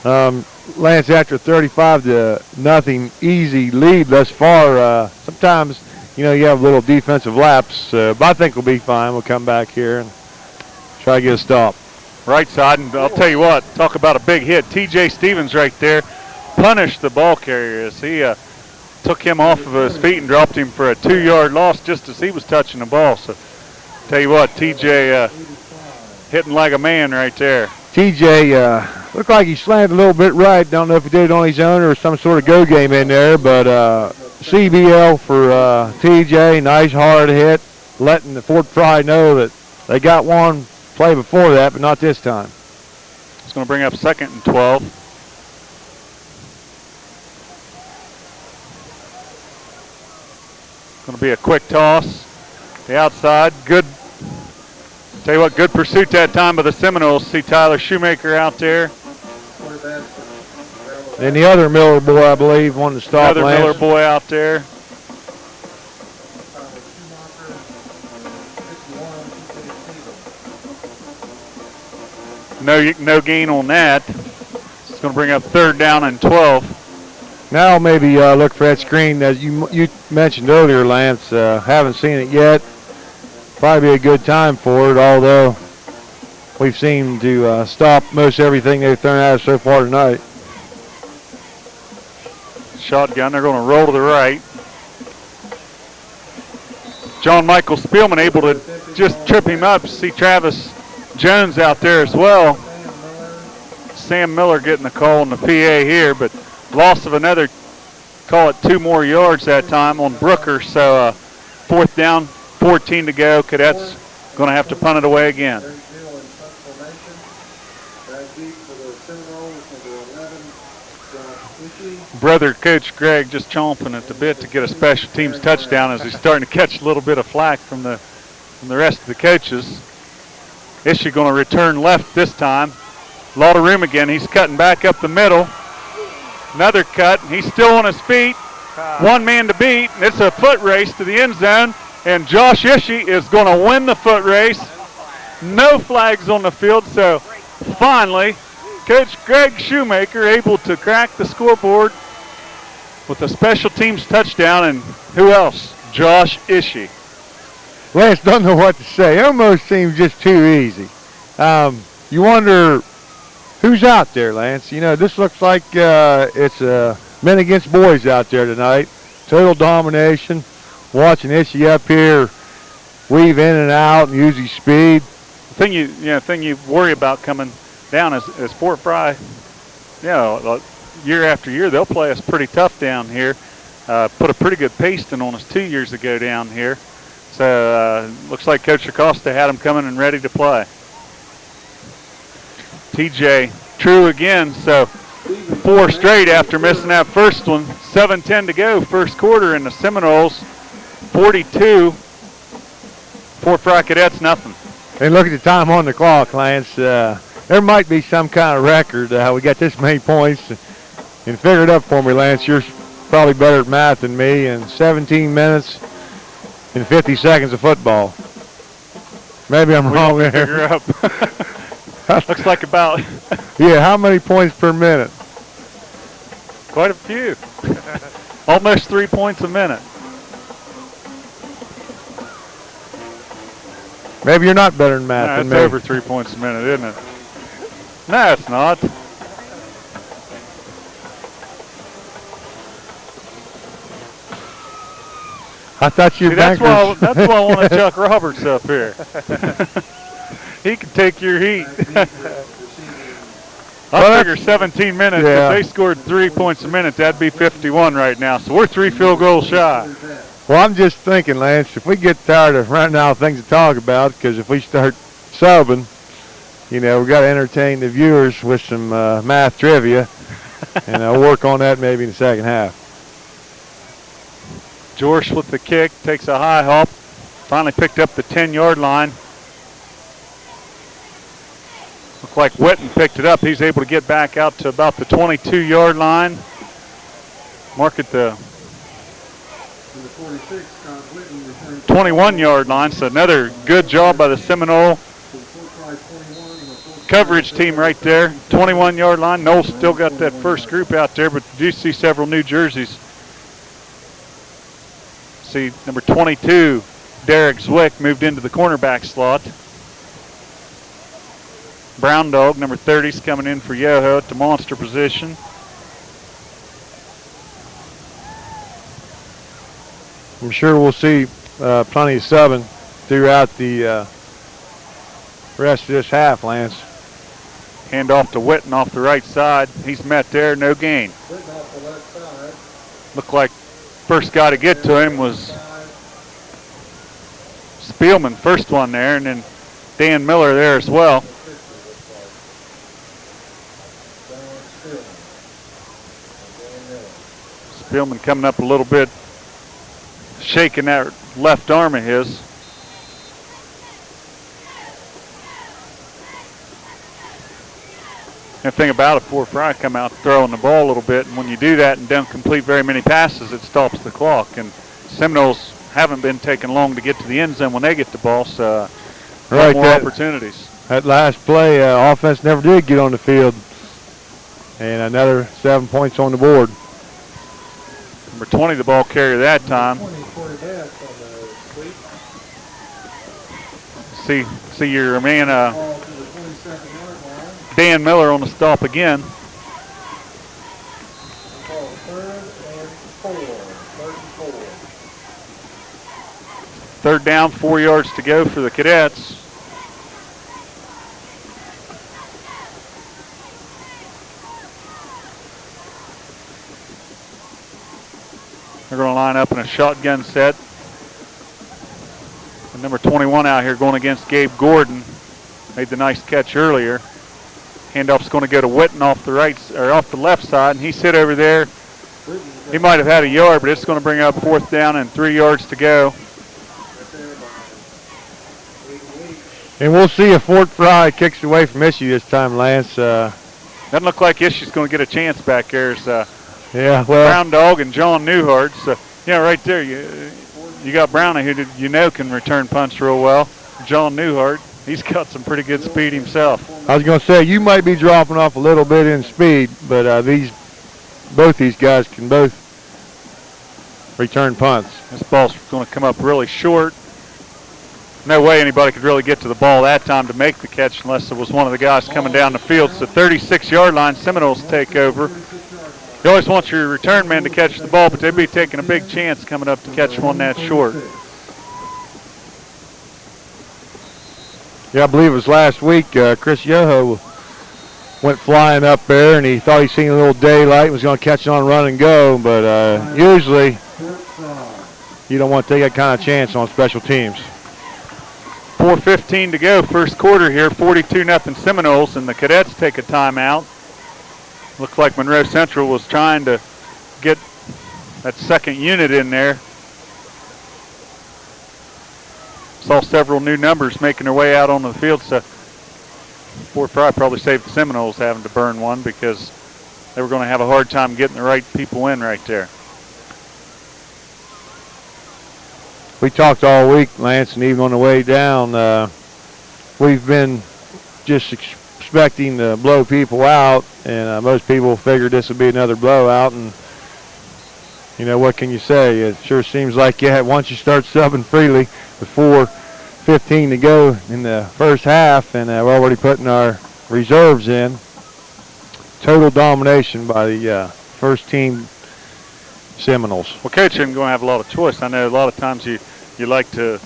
line. Lance, after 35-0 easy lead thus far, sometimes, you have a little defensive lapse, but I think we'll be fine. We'll come back here and try to get a stop. Right side, and I'll tell you what, talk about a big hit. T.J. Stevens right there punished the ball carrier as he took him off of his feet and dropped him for a 2-yard loss just as he was touching the ball. So, tell you what, T.J. hitting like a man right there. T.J. looked like he slammed a little bit right. Don't know if he did it on his own or some sort of go game in there, but CBL for T.J. Nice hard hit, letting the Fort Frye know that they got one play before that, but not this time. It's going to bring up 2nd and 12. Going to be a quick toss. The outside, good. Tell you what, good pursuit that time by the Seminoles. See Tyler Shoemaker out there. And the other Miller boy, I believe, won the stop. Another Miller boy out there. No gain on that. It's going to bring up 3rd down and 12. Now maybe look for that screen as you mentioned earlier, Lance. Haven't seen it yet. Probably be a good time for it, although we've seemed to stop most everything they've thrown at us so far tonight. Shotgun, they're going to roll to the right. John Michael Spielman able to just trip him up. See Travis Jones out there as well. Sam Miller getting the call on the PA here, but loss of another, call it 2 more yards that time on Brooker. So 4th down, 14 to go. Cadets going to have to punt it away again. Brother Coach Greg just chomping at the bit to get a special teams touchdown as he's starting to catch a little bit of flack from the rest of the coaches. Ishii going to return left this time. A lot of room again. He's cutting back up the middle. Another cut. He's still on his feet. One man to beat. It's a foot race to the end zone. And Josh Ishii is going to win the foot race. No flags on the field. So finally, Coach Greg Shoemaker able to crack the scoreboard with a special teams touchdown. And who else? Josh Ishii. Lance doesn't know what to say. It almost seems just too easy. You wonder who's out there, Lance. This looks like it's men against boys out there tonight. Total domination. Watching Ishii up here weave in and out and use his speed. The thing you worry about coming down as Fort Frye, year after year, they'll play us pretty tough down here. Put a pretty good pasting on us 2 years ago down here. So looks like Coach Acosta had them coming and ready to play. TJ true again, so 4 straight after missing that first one. 7:10 to go, first quarter, in the Seminoles 42, Fort Frye Cadets nothing. And look at the time on the clock, Lance. There might be some kind of record how we got this many points. And figure it up for me, Lance. You're probably better at math than me. And 17 minutes and 50 seconds of football. Maybe I'm wrong there. Figure up. Looks like about. Yeah, how many points per minute? Quite a few. Almost 3 points a minute. Maybe you're not better than math than me. It's over 3 points a minute, isn't it? No, it's not. I thought you were bankers. That's why I want to Chuck Roberts up here. He can take your heat. I figure 17 minutes. Yeah. If they scored 3 points a minute, that'd be 51 right now. So we're 3 field goals shy. Well, I'm just thinking, Lance, if we get tired of running out of things to talk about, because if we start subbing, we got to entertain the viewers with some math trivia, and I'll work on that maybe in the second half. George with the kick, takes a high hop, finally picked up the 10-yard line. Looked like Witten picked it up. He's able to get back out to about the 22-yard line. Mark at the 21-yard line, so another good job by the Seminole coverage team right there. 21-yard line. Noel still got that first group out there, but you do see several new jerseys. See number 22, Derek Zwick, moved into the cornerback slot. Brown Dog, number 30, is coming in for Yoho at the monster position. I'm sure we'll see plenty of subbing throughout the rest of this half, Lance. Hand off to Witten off the right side. He's met there, no gain. Looked like first guy to get to him was Spielman, first one there, and then Dan Miller there as well. Spielman coming up a little bit, shaking that left arm of his. And the thing about it, Fort Frye come out throwing the ball a little bit, and when you do that and don't complete very many passes, it stops the clock. And Seminoles haven't been taking long to get to the end zone when they get the ball, so right, more opportunities. That last play, offense never did get on the field. And another 7 points on the board. Number 20, the ball carrier that time. See your man Dan Miller on the stop again. Third down, 4 yards to go for the Cadets. They're going to line up in a shotgun set. And number 21 out here going against Gabe Gordon. Made the nice catch earlier. Handoff's going to go to Witten off the right or off the left side, and he's hit over there. He might have had a yard, but it's going to bring up 4th down and 3 yards to go. And we'll see if Fort Frye kicks away from Issue this time, Lance. Doesn't look like Issue's going to get a chance back there. Yeah, well, Brown Dog and John Newhart. So, right there, you got Brownie, who can return punts real well. John Newhart, he's got some pretty good speed himself. I was going to say, you might be dropping off a little bit in speed, but both these guys can both return punts. This ball's going to come up really short. No way anybody could really get to the ball that time to make the catch unless it was one of the guys coming down the field. So 36-yard line, Seminoles take over. You always want your return man to catch the ball, but they'd be taking a big chance coming up to catch one that short. Yeah, I believe it was last week, Chris Yoho went flying up there, and he thought he seen a little daylight and was going to catch it on run and go. But usually you don't want to take that kind of chance on special teams. 4:15 to go, first quarter here, 42-0 Seminoles, and the Cadets take a timeout. Looks like Monroe Central was trying to get that second unit in there. Saw several new numbers making their way out on the field, so Fort Frye probably saved the Seminoles having to burn one because they were going to have a hard time getting the right people in right there. We talked all week, Lance, and even on the way down, we've been just expecting to blow people out, and most people figured this would be another blowout, and you know, what can you say? It sure seems like, yeah, once you start subbing freely with 4:15 to go in the first half, and we're already putting our reserves in. Total domination by the first team Seminoles. Well, Coach isn't going to have a lot of choice. I know a lot of times you like to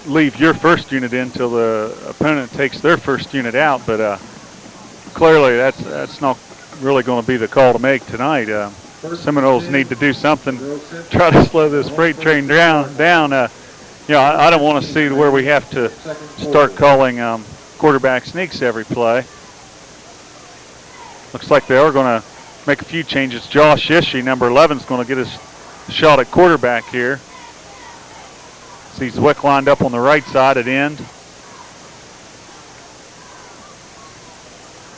leave your first unit in until the opponent takes their first unit out, but clearly that's not really going to be the call to make tonight. Seminoles need to do something, try to slow this freight train down. You know, I don't want to see where we have to start calling quarterback sneaks every play. Looks like they are going to make a few changes. Josh Ishii, number 11, is going to get his shot at quarterback here. Sees Zwick lined up on the right side at end.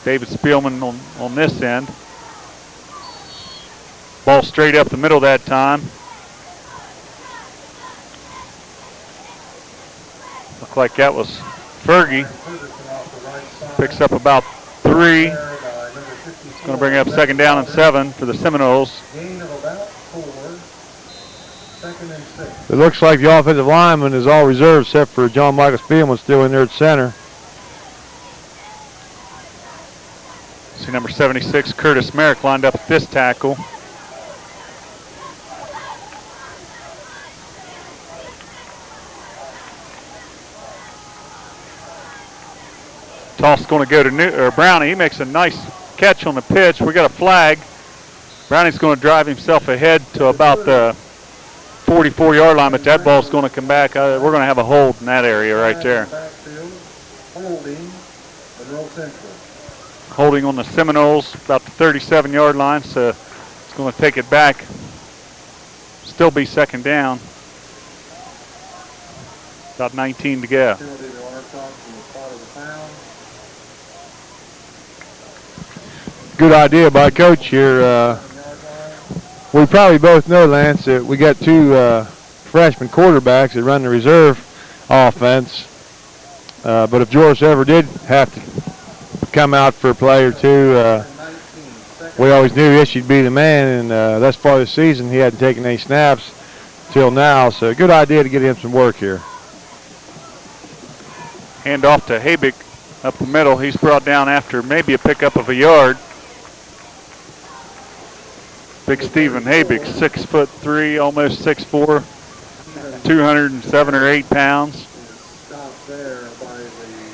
David Spielman on this end. Ball straight up the middle that time. Looked like that was Fergie. Picks up about 3. It's going to bring up second down and 7 for the Seminoles. It looks like the offensive lineman is all reserved except for John Michael Spielman still in there at center. See number 76, Curtis Merrick, lined up at this tackle. Toss going to go to Brownie. He makes a nice catch on the pitch. We got a flag. Brownie's going to drive himself ahead to about the 44-yard line, but that ball's going to come back. We're going to have a hold in that area right there. Holding on the Seminoles, about the 37-yard line, so it's going to take it back. Still be second down. About 19 to go. Good idea by Coach here. We probably both know, Lance, that we got 2 freshman quarterbacks that run the reserve offense. But if George ever did have to come out for a play or 2, we always knew Ishie'd be the man, and thus far this season he hadn't taken any snaps till now. So a good idea to get him some work here. Hand off to Habig up the middle. He's brought down after maybe a pickup of a yard. Big Stephen Habig, 6'3", almost 6'4", 207 or 8 pounds.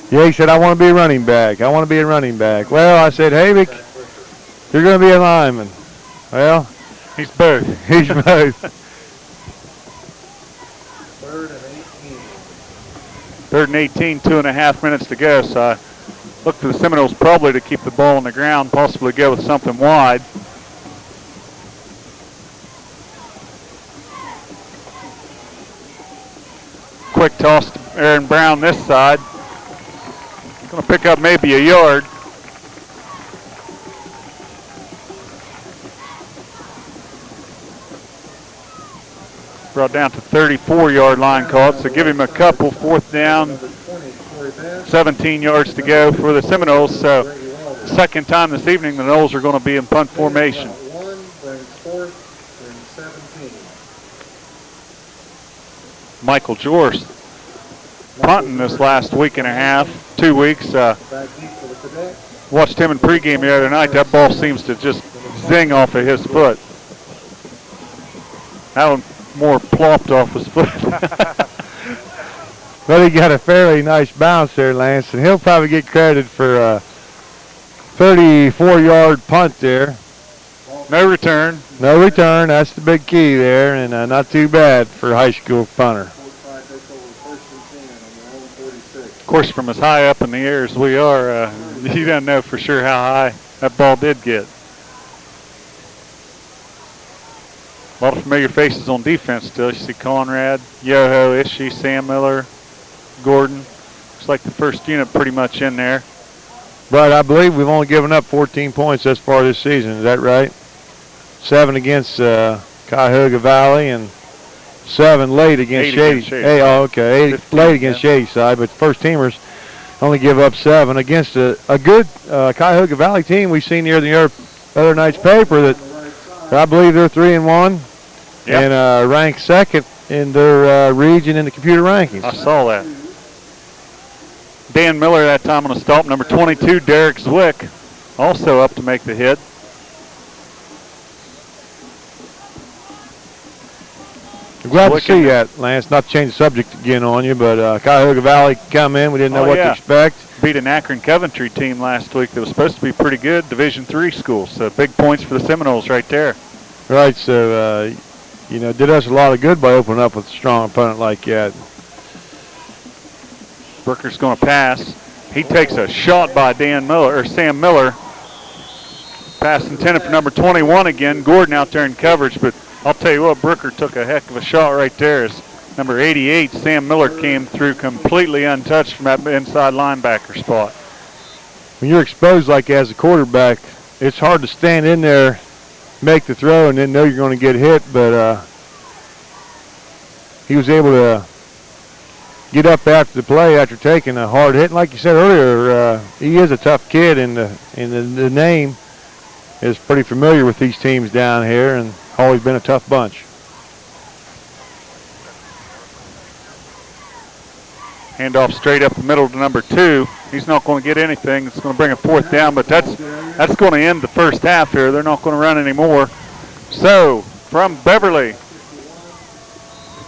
Yeah, he said, I want to be a running back. I want to be a running back. Well, I said, Habig, you're going to be a lineman. Well, he's both. He's both. 3rd and 18, 2.5 minutes to go. So I look for the Seminoles probably to keep the ball on the ground, possibly go with something wide. Quick toss to Aaron Brown this side. Going to pick up maybe a yard. Brought down to 34-yard line caught, so give him a couple. 4th down, 17 yards to go for the Seminoles. So second time this evening the Noles are going to be in punt formation. Michael Jorst punting this last week and a half, 2 weeks. Watched him in pregame the other night. That ball seems to just zing off of his foot. That one more plopped off his foot. Well, he got a fairly nice bounce there, Lance, and he'll probably get credit for 34-yard punt there. No return. No return. That's the big key there, and not too bad for a high school punter. Of course, from as high up in the air as we are, you don't know for sure how high that ball did get. A lot of familiar faces on defense still. You see Conrad, Yoho, Ishii, Sam Miller, Gordon. Looks like the first unit pretty much in there. But I believe we've only given up 14 points thus far this season. Is that right? 7 against Cuyahoga Valley and 7 late against Shady. Hey, oh, okay. 8 late against Shady Side, but first teamers only give up 7 against a good Cuyahoga Valley team we've seen near the other night's paper that I believe they're 3-1 and ranked second in their region in the computer rankings. I saw that. Dan Miller that time on a stop. Number 22, Derek Zwick, also up to make the hit. I'm glad to see that, Lance. Not to change the subject again on you, but Cuyahoga Valley come in. We didn't know what to expect. Beat an Akron Coventry team last week that was supposed to be pretty good, Division III school. So big points for the Seminoles right there. Right, so, did us a lot of good by opening up with a strong opponent like that. Brooker's going to pass. He takes a shot by Sam Miller. Pass intended for number 21 again. Gordon out there in coverage, but I'll tell you what, Brooker took a heck of a shot right there as number 88, Sam Miller, came through completely untouched from that inside linebacker spot. When you're exposed like as a quarterback, it's hard to stand in there, make the throw, and then know you're going to get hit, but he was able to get up after the play after taking a hard hit. And like you said earlier, he is a tough kid, and the name is pretty familiar with these teams down here and always been a tough bunch. Handoff straight up the middle to number 2. He's not going to get anything. It's going to bring a 4th down, but that's going to end the first half here. They're not going to run anymore. So, from Beverly,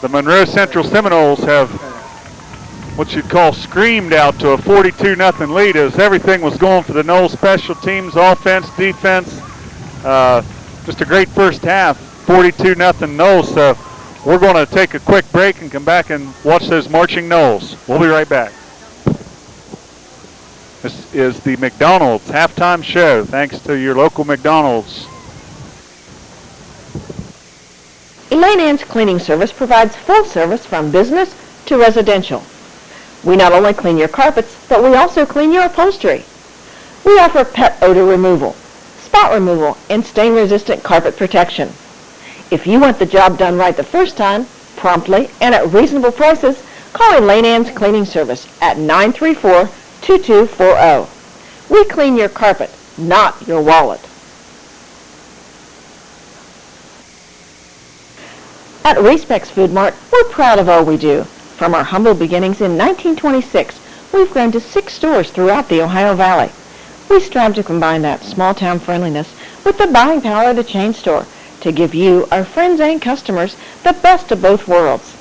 the Monroe Central Seminoles have what you'd call screamed out to a 42-0 lead as everything was going for the Knowles special teams, offense, defense. Just a great first half, 42-0 Knowles. So we're going to take a quick break and come back and watch those marching Knowles. We'll be right back. This is the McDonald's halftime show, thanks to your local McDonald's. Elaine Ann's Cleaning Service provides full service from business to residential. We not only clean your carpets, but we also clean your upholstery. We offer pet odor removal, spot removal, and stain-resistant carpet protection. If you want the job done right the first time, promptly, and at reasonable prices, call Elaine Ann's Cleaning Service at 934-2240. We clean your carpet, not your wallet. At Respects Food Mart, we're proud of all we do. From our humble beginnings in 1926, we've grown to 6 stores throughout the Ohio Valley. We strive to combine that small-town friendliness with the buying power of the chain store to give you, our friends and customers, the best of both worlds.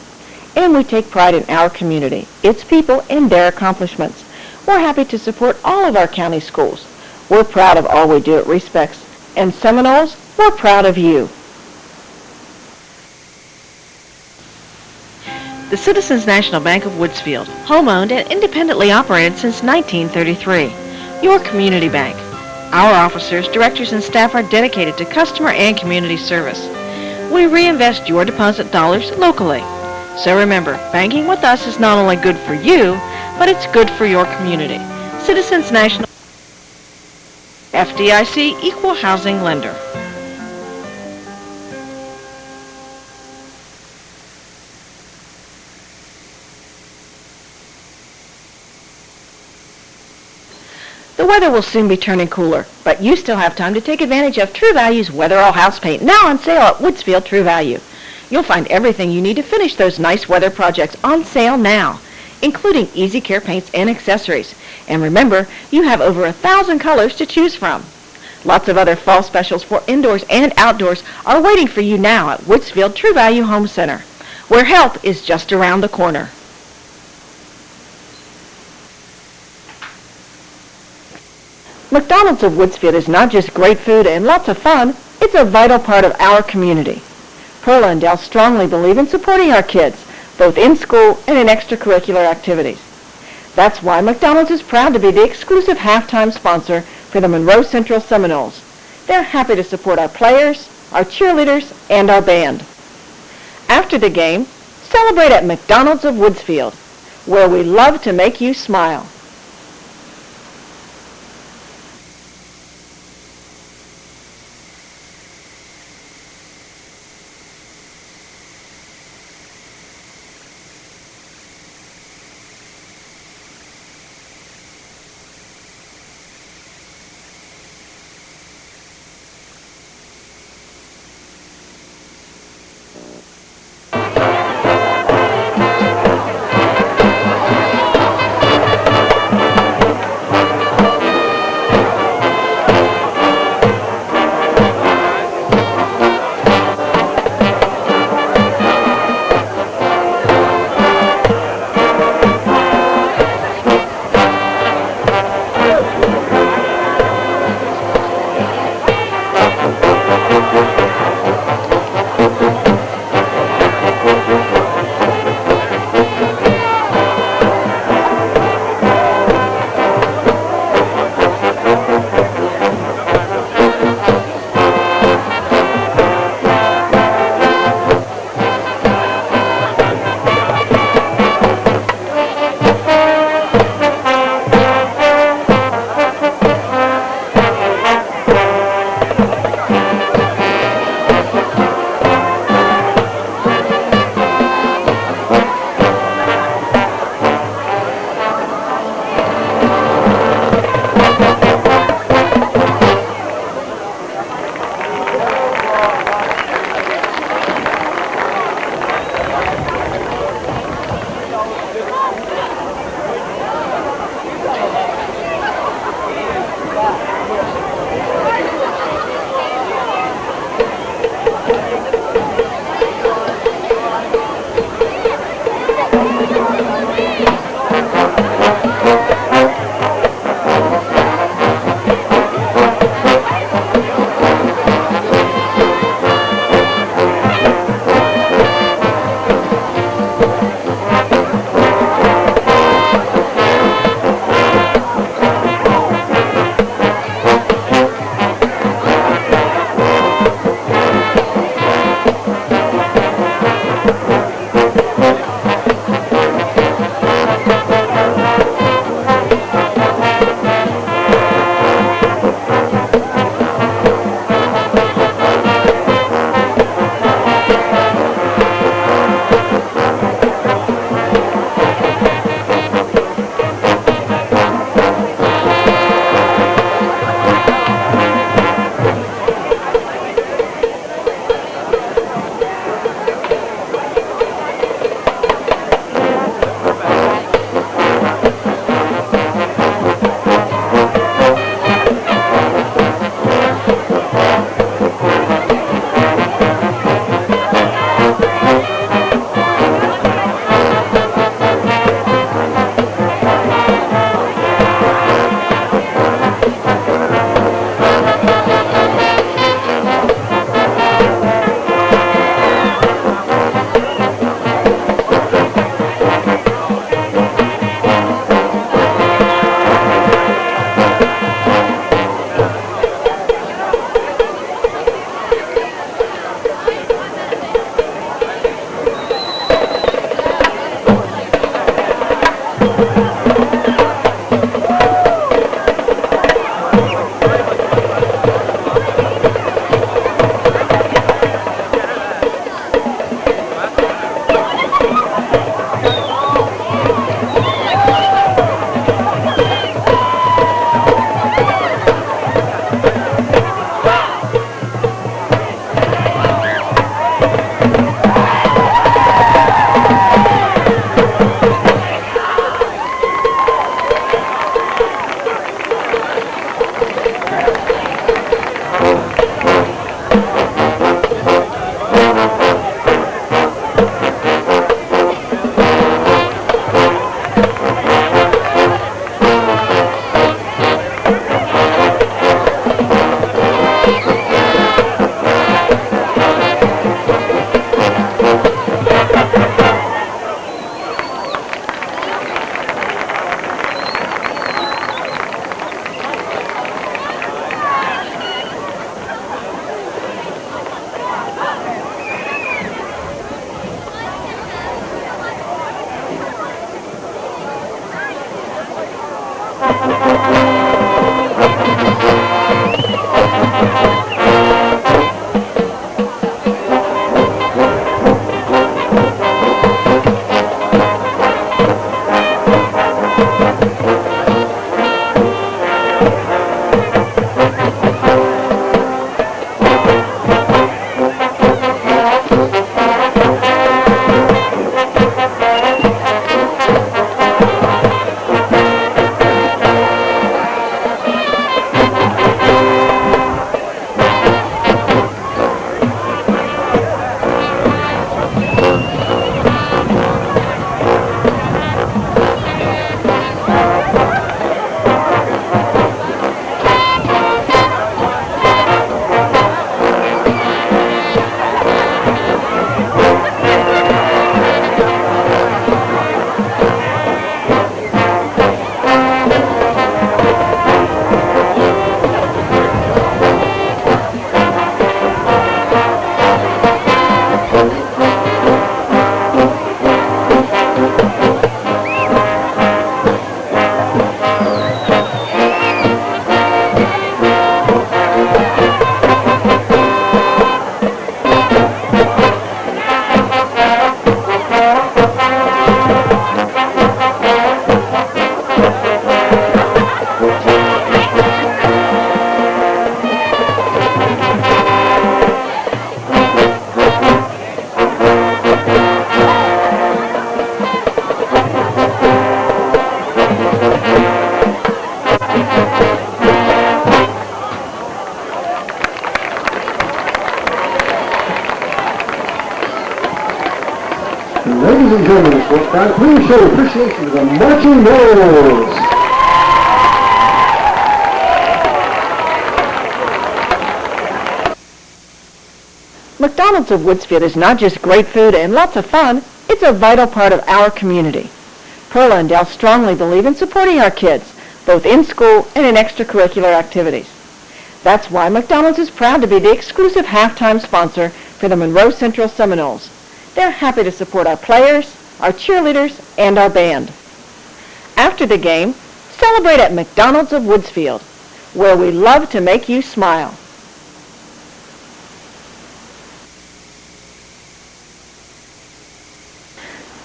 And we take pride in our community, its people, and their accomplishments. We're happy to support all of our county schools. We're proud of all we do at Respects. And Seminoles, we're proud of you. The Citizens National Bank of Woodsfield, home-owned and independently operated since 1933. Your community bank. Our officers, directors, and staff are dedicated to customer and community service. We reinvest your deposit dollars locally. So remember, banking with us is not only good for you, but it's good for your community. Citizens National FDIC Equal Housing Lender. The weather will soon be turning cooler, but you still have time to take advantage of True Value's Weather All House Paint, now on sale at Woodsfield True Value. You'll find everything you need to finish those nice weather projects on sale now, including easy care paints and accessories. And remember, you have over 1,000 colors to choose from. Lots of other fall specials for indoors and outdoors are waiting for you now at Woodsfield True Value Home Center, where help is just around the corner. McDonald's of Woodsfield is not just great food and lots of fun, it's a vital part of our community. Perla and Dell strongly believe in supporting our kids, both in school and in extracurricular activities. That's why McDonald's is proud to be the exclusive halftime sponsor for the Monroe Central Seminoles. They're happy to support our players, our cheerleaders, and our band. After the game, celebrate at McDonald's of Woodsfield, where we love to make you smile. Ladies and gentlemen, sports crowd, please show appreciation to the marching Knowles. McDonald's of Woodsfield is not just great food and lots of fun, it's a vital part of our community. Perla and Dell strongly believe in supporting our kids, both in school and in extracurricular activities. That's why McDonald's is proud to be the exclusive halftime sponsor for the Monroe Central Seminoles. They're happy to support our players, our cheerleaders, and our band. After the game, celebrate at McDonald's of Woodsfield, where we love to make you smile.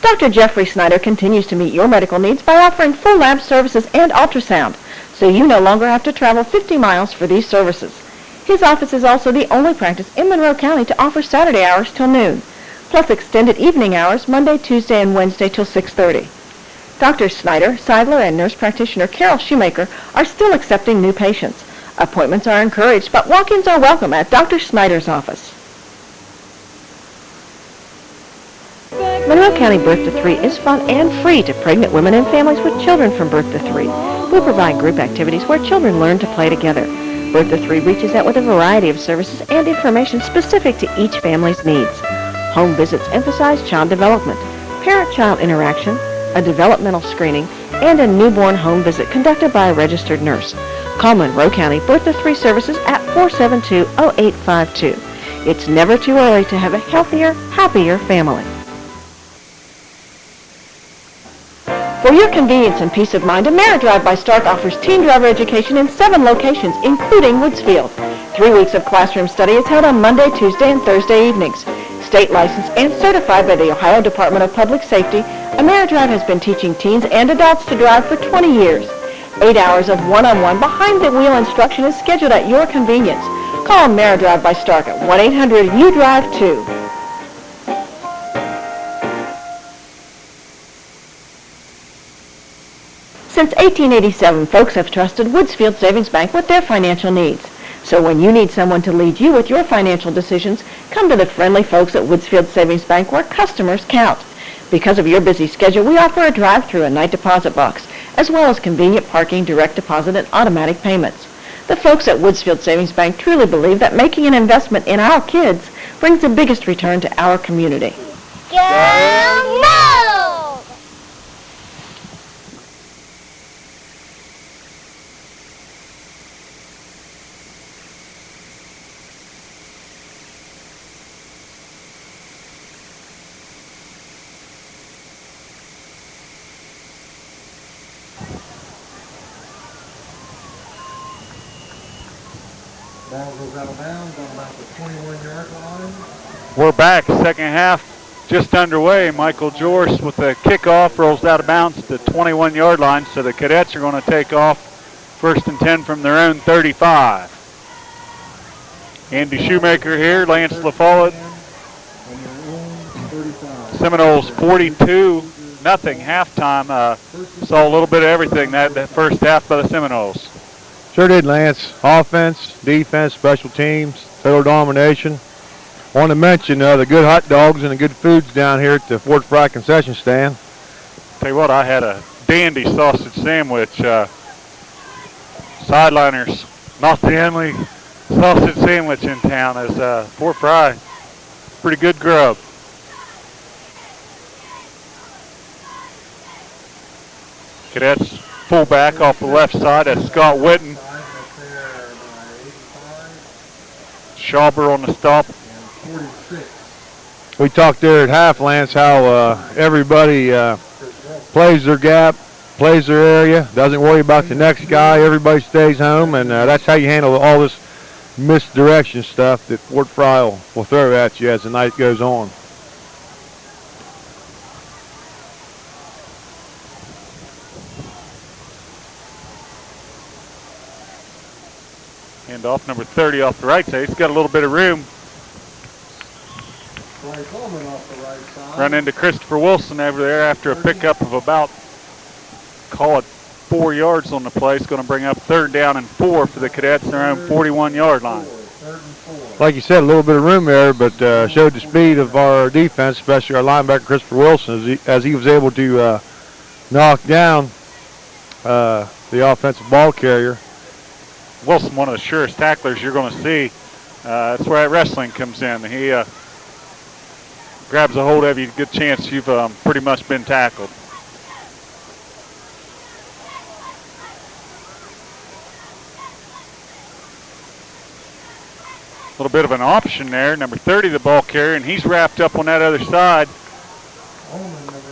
Dr. Jeffrey Snyder continues to meet your medical needs by offering full lab services and ultrasound, so you no longer have to travel 50 miles for these services. His office is also the only practice in Monroe County to offer Saturday hours till noon, plus extended evening hours Monday, Tuesday, and Wednesday till 6:30. Dr. Snyder, Seidler, and nurse practitioner Carol Shoemaker are still accepting new patients. Appointments are encouraged, but walk-ins are welcome at Dr. Snyder's office. Monroe County Birth to 3 is fun and free to pregnant women and families with children from birth to 3. We provide group activities where children learn to play together. Birth to 3 reaches out with a variety of services and information specific to each family's needs. Home visits emphasize child development, parent-child interaction, a developmental screening, and a newborn home visit conducted by a registered nurse. Call Monroe County Birth to 3 services at 472-0852. It's never too early to have a healthier, happier family. For your convenience and peace of mind, AmeriDrive by Stark offers teen driver education in 7 locations, including Woodsfield. 3 weeks of classroom study is held on Monday, Tuesday, and Thursday evenings. State licensed and certified by the Ohio Department of Public Safety, AmeriDrive has been teaching teens and adults to drive for 20 years. 8 hours of one-on-one behind-the-wheel instruction is scheduled at your convenience. Call AmeriDrive by Stark at 1-800-YOU-DRIVE-2. Since 1887, folks have trusted Woodsfield Savings Bank with their financial needs. So when you need someone to lead you with your financial decisions, come to the friendly folks at Woodsfield Savings Bank where customers count. Because of your busy schedule, we offer a drive-through and night deposit box, as well as convenient parking, direct deposit, and automatic payments. The folks at Woodsfield Savings Bank truly believe that making an investment in our kids brings the biggest return to our community. Go Moles! Ball goes out of bounds on about the 21-yard line. We're back, second half just underway. Michael Jorce with the kickoff rolls out of bounds to the 21-yard line, so the Cadets are going to take off first and 10 from their own 35. Andy Shoemaker here, Lance LaFollette. Seminoles 42-0 halftime. Saw a little bit of everything that first half by the Seminoles. Sure did, Lance. Offense, defense, special teams, total domination. I want to mention the good hot dogs and the good foods down here at the Fort Frye concession stand. Tell you what, I had a dandy sausage sandwich. Sideliners, not the only sausage sandwich in town, as Fort Frye, pretty good grub. Cadets pull back off the left side. That's Scott Witten. Schauber on the stop. We talked there at half, Lance, how everybody plays their gap, plays their area, doesn't worry about the next guy. Everybody stays home, and that's how you handle all this misdirection stuff that Fort Frye will throw at you as the night goes on. Hand off number 30 off the right side. He's got a little bit of room. Run into Christopher Wilson over there after a pickup of about, call it 4 yards on the play. It's going to bring up 3rd down and 4 for the Cadets, their own 41-yard line. 3rd and 4. like you said, a little bit of room there, but showed the speed of our defense, especially our linebacker Christopher Wilson, as he was able to knock down the offensive ball carrier. Wilson, one of the surest tacklers you're going to see. That's where that wrestling comes in. He grabs a hold of you, good chance you've pretty much been tackled. A little bit of an option there. Number 30, the ball carrier, and he's wrapped up on that other side.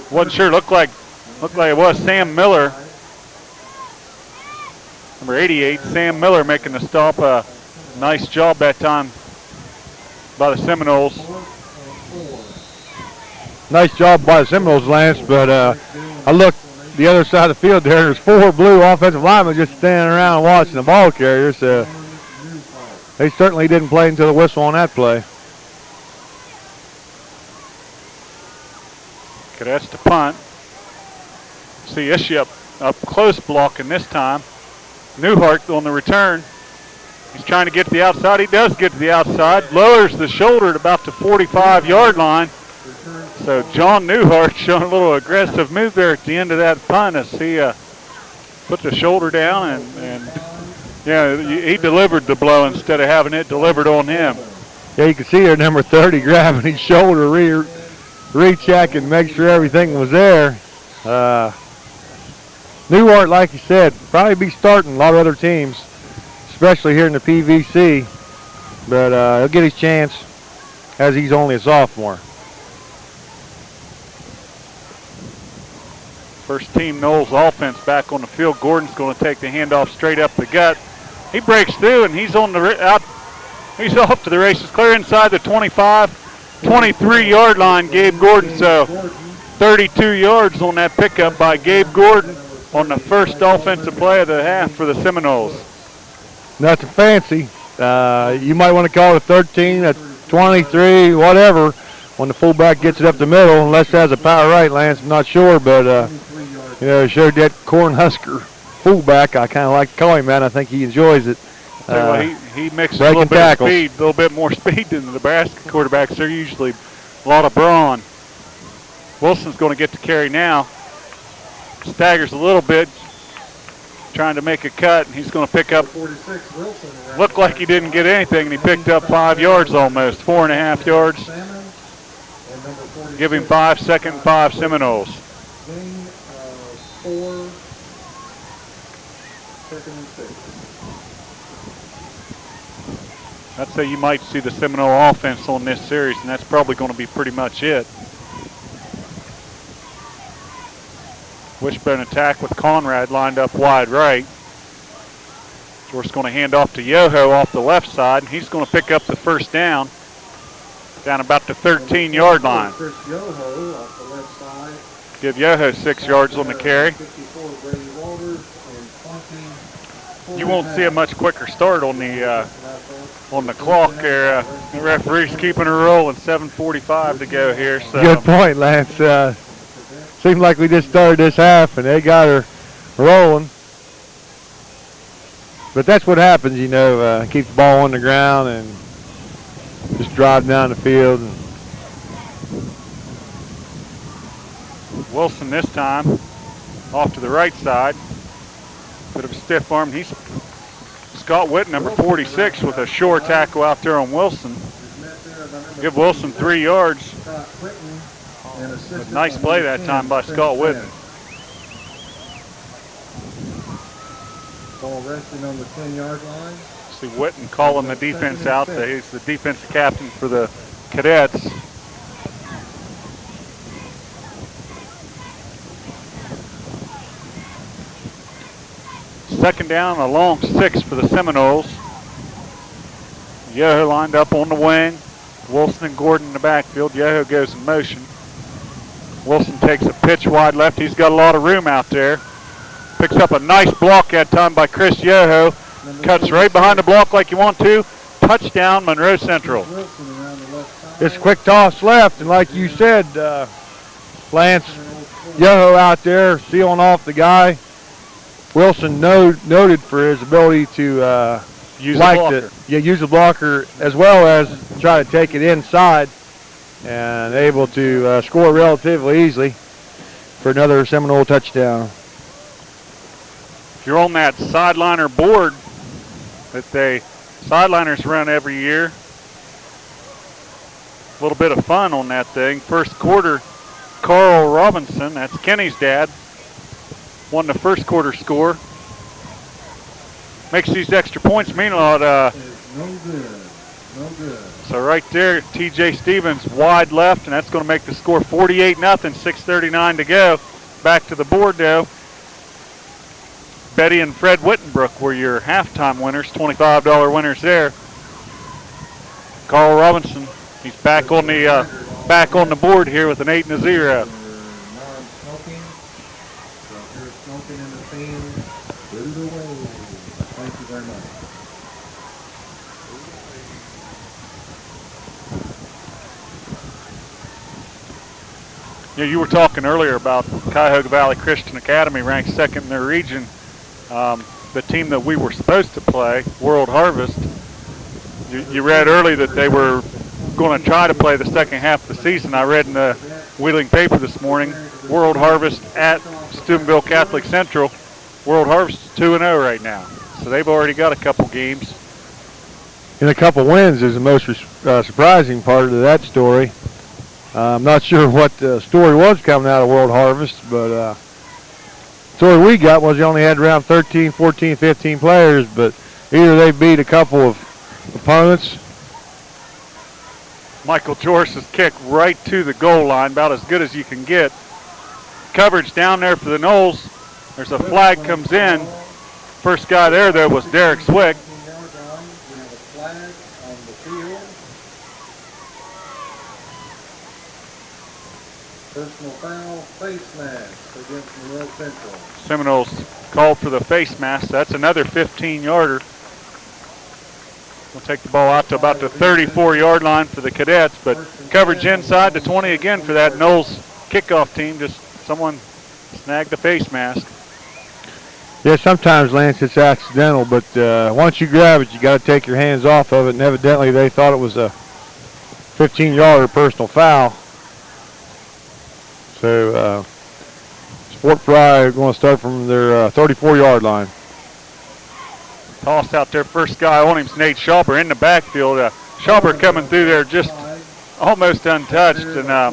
Wasn't sure. Looked like it was Sam Miller. Number 88, Sam Miller, making the stop. Nice job that time by the Seminoles. Nice job by the Seminoles, Lance, but I looked the other side of the field there, and there's 4 blue offensive linemen just standing around watching the ball carrier, so they certainly didn't play until the whistle on that play. Cadets to punt. See Ishii up close blocking this time. Newhart on the return. He's trying to get to the outside. He does get to the outside. Lowers the shoulder at about the 45-yard line. So John Newhart showing a little aggressive move there at the end of that punt as he put the shoulder down and yeah, he delivered the blow instead of having it delivered on him. Yeah, you can see there number 30 grabbing his shoulder, rechecking, make sure everything was there. Newhart, like you said, probably be starting a lot of other teams, especially here in the PVC. But he'll get his chance as he's only a sophomore. First team Knowles offense back on the field. Gordon's going to take the handoff straight up the gut. He breaks through and he's on the out. He's off to the races, clear inside the 25, 23-yard line. Gabe Gordon, so 32 yards on that pickup by Gabe Gordon on the first offensive play of the half for the Seminoles. Nothing fancy. You might want to call it a 13, a 23, whatever, when the fullback gets it up the middle, unless it has a power right, Lance. I'm not sure, but showed that Cornhusker fullback. I kind of like to call him that. I think he enjoys it. He mixes a little bit of speed, a little bit more speed than the Nebraska quarterbacks. They're usually a lot of brawn. Wilson's going to get the carry now. Staggers a little bit, trying to make a cut, and he's going to pick up. Looked like he didn't get anything, and he picked up 5 yards almost, 4.5 yards. Give him 5, second and 5 Seminoles. I'd say you might see the Seminole offense on this series, and that's probably going to be pretty much it. Wishbone attack with Conrad lined up wide right. George's going to hand off to Yoho off the left side, and he's going to pick up the first down about the 13-yard line. Give Yoho 6 yards on the carry. You won't see a much quicker start on the clock here. The referee's keeping her rolling. 7:45 to go here. So. Good point, Lance. Seemed like we just started this half and they got her rolling. But that's what happens, keep the ball on the ground and just drive down the field. Wilson this time off to the right side. Bit of a stiff arm. He's Scott Witt, number 46, with a short tackle out there on Wilson. Give Wilson 3 yards. But nice play that time by Scott Whitten. Ball resting on the 10-yard line. See Whitten calling the defense out. He's the defensive captain for the Cadets. Second down, a long 6 for the Seminoles. Yoho lined up on the wing. Wilson and Gordon in the backfield. Yoho goes in motion. Wilson takes a pitch wide left. He's got a lot of room out there. Picks up a nice block that time by Chris Yoho. Cuts right behind the block like you want to. Touchdown, Monroe Central. It's a quick toss left, and like you said, Lance, Yoho out there sealing off the guy. Wilson noted for his ability to use a blocker. you use the blocker as well as try to take it inside, and able to score relatively easily for another Seminole touchdown. If you're on that sideliner board that sideliners run every year, a little bit of fun on that thing. First quarter, Carl Robinson, that's Kenny's dad, won the first quarter score. Makes these extra points mean a lot. No good. No good. So right there, TJ Stevens wide left, and that's going to make the score 48-0, 6:39 to go. Back to the board though. Betty and Fred Wittenbrook were your halftime winners, $25 winners there. Carl Robinson, he's back on the board here with an 8 and a 0. Non-smoking. So if you're smoking in the scene, put it away. Thank you very much. Yeah, you were talking earlier about Cuyahoga Valley Christian Academy ranked second in their region. The team that we were supposed to play, World Harvest, you read early that they were going to try to play the second half of the season. I read in the Wheeling paper this morning, World Harvest at Steubenville Catholic Central. World Harvest is 2-0 right now. So they've already got a couple games. And a couple wins is the most surprising part of that story. I'm not sure what the story was coming out of World Harvest, but the story we got was they only had around 13, 14, 15 players, but either they beat a couple of opponents. Michael Joris's kick right to the goal line, about as good as you can get. Coverage down there for the Noles. There's a flag comes in. First guy there, though, was Derek Swick. We have a flag on the field. Personal foul, face mask against Monroe Central. Seminoles called for the face mask. That's another 15-yarder. We'll take the ball out to about the 34-yard line for the Cadets, but coverage inside the 20 again for that Noles kickoff team. Just someone snagged the face mask. Yeah, sometimes, Lance, it's accidental, but once you grab it, you got to take your hands off of it, and evidently they thought it was a 15-yarder personal foul. So Fort Frye are going to start from their 34-yard line. Tossed out there, first guy on him is Nate Schauber in the backfield. Schauber coming through there just almost untouched, and a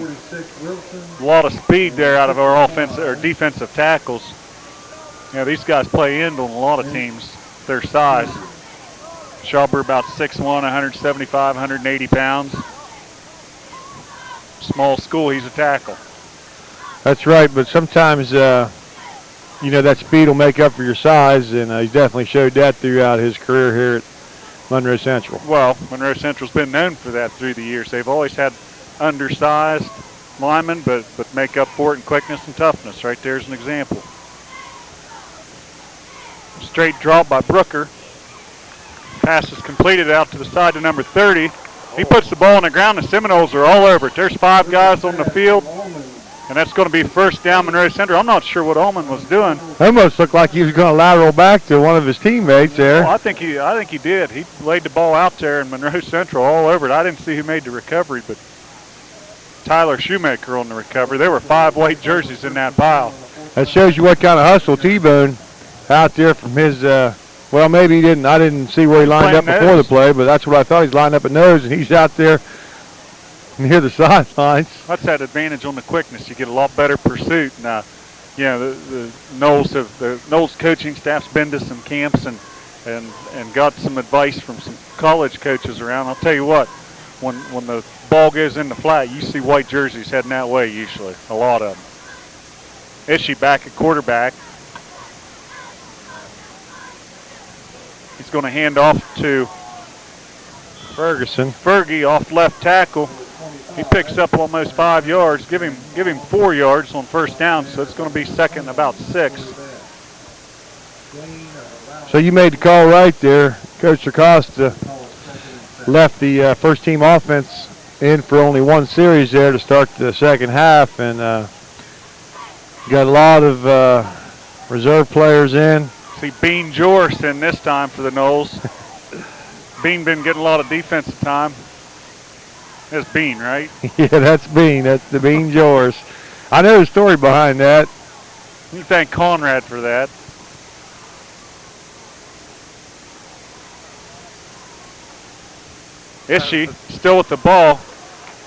lot of speed there out of our offensive or defensive tackles. You know, these guys play end on a lot of teams their size. Schauber about 6'1", 175, 180 pounds. Small school, he's a tackle. That's right, but sometimes, you know, that speed will make up for your size, and he's definitely showed that throughout his career here at Monroe Central. Well, Monroe Central's been known for that through the years. They've always had undersized linemen, but make up for it in quickness and toughness. Right there's an example. Straight drop by Brooker. Pass is completed out to the side to number 30. He puts the ball on the ground. The Seminoles are all over it. There's 5 guys on the field, and that's going to be first down Monroe Central. I'm not sure what Ullman was doing. Almost looked like he was going to lateral back to one of his teammates there. Well, I think he did. He laid the ball out there, and Monroe Central all over it. I didn't see who made the recovery, but Tyler Shoemaker on the recovery. There were 5 white jerseys in that pile. That shows you what kind of hustle T-Bone out there from his, well, maybe he didn't. I didn't see where he lined up before the play, but that's what I thought. He's lined up at nose, and he's out there near the sidelines. That's that advantage on the quickness. You get a lot better pursuit. And, you know, the Noles coaching staff's been to some camps and got some advice from some college coaches around. I'll tell you what, when the ball goes in the flat, you see white jerseys heading that way usually, a lot of them. Ishii back at quarterback. He's going to hand off to Fergie off left tackle. He picks up almost 5 yards. Give him 4 yards on first down, so it's going to be second and about 6. So you made the call right there. Coach Acosta left the first team offense in for only 1 series there to start the second half, and got a lot of reserve players in. See Bean Joris in this time for the Noles. Bean been getting a lot of defensive time. That's Bean, right? Yeah, that's Bean. That's the Bean Jors. I know the story behind that. You thank Conrad for that. Ishii still with the ball.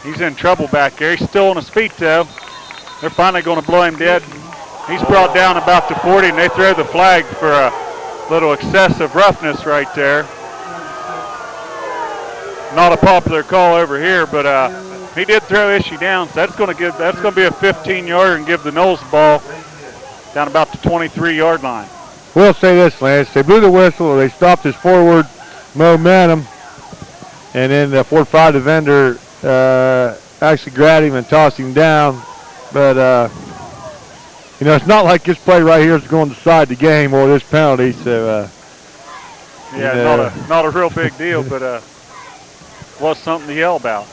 He's in trouble back there. He's still on his feet, though. They're finally going to blow him dead. He's brought down about the 40, and they throw the flag for a little excessive roughness right there. Not a popular call over here, but he did throw Ishii down, so that's going to be a 15-yarder and give the Knowles the ball down about the 23-yard line. We'll say this, Lance. They blew the whistle. They stopped his forward momentum, and then the 4-5 defender actually grabbed him and tossed him down. But it's not like this play right here is going to decide the game or this penalty. So not a real big deal, but was something to yell about.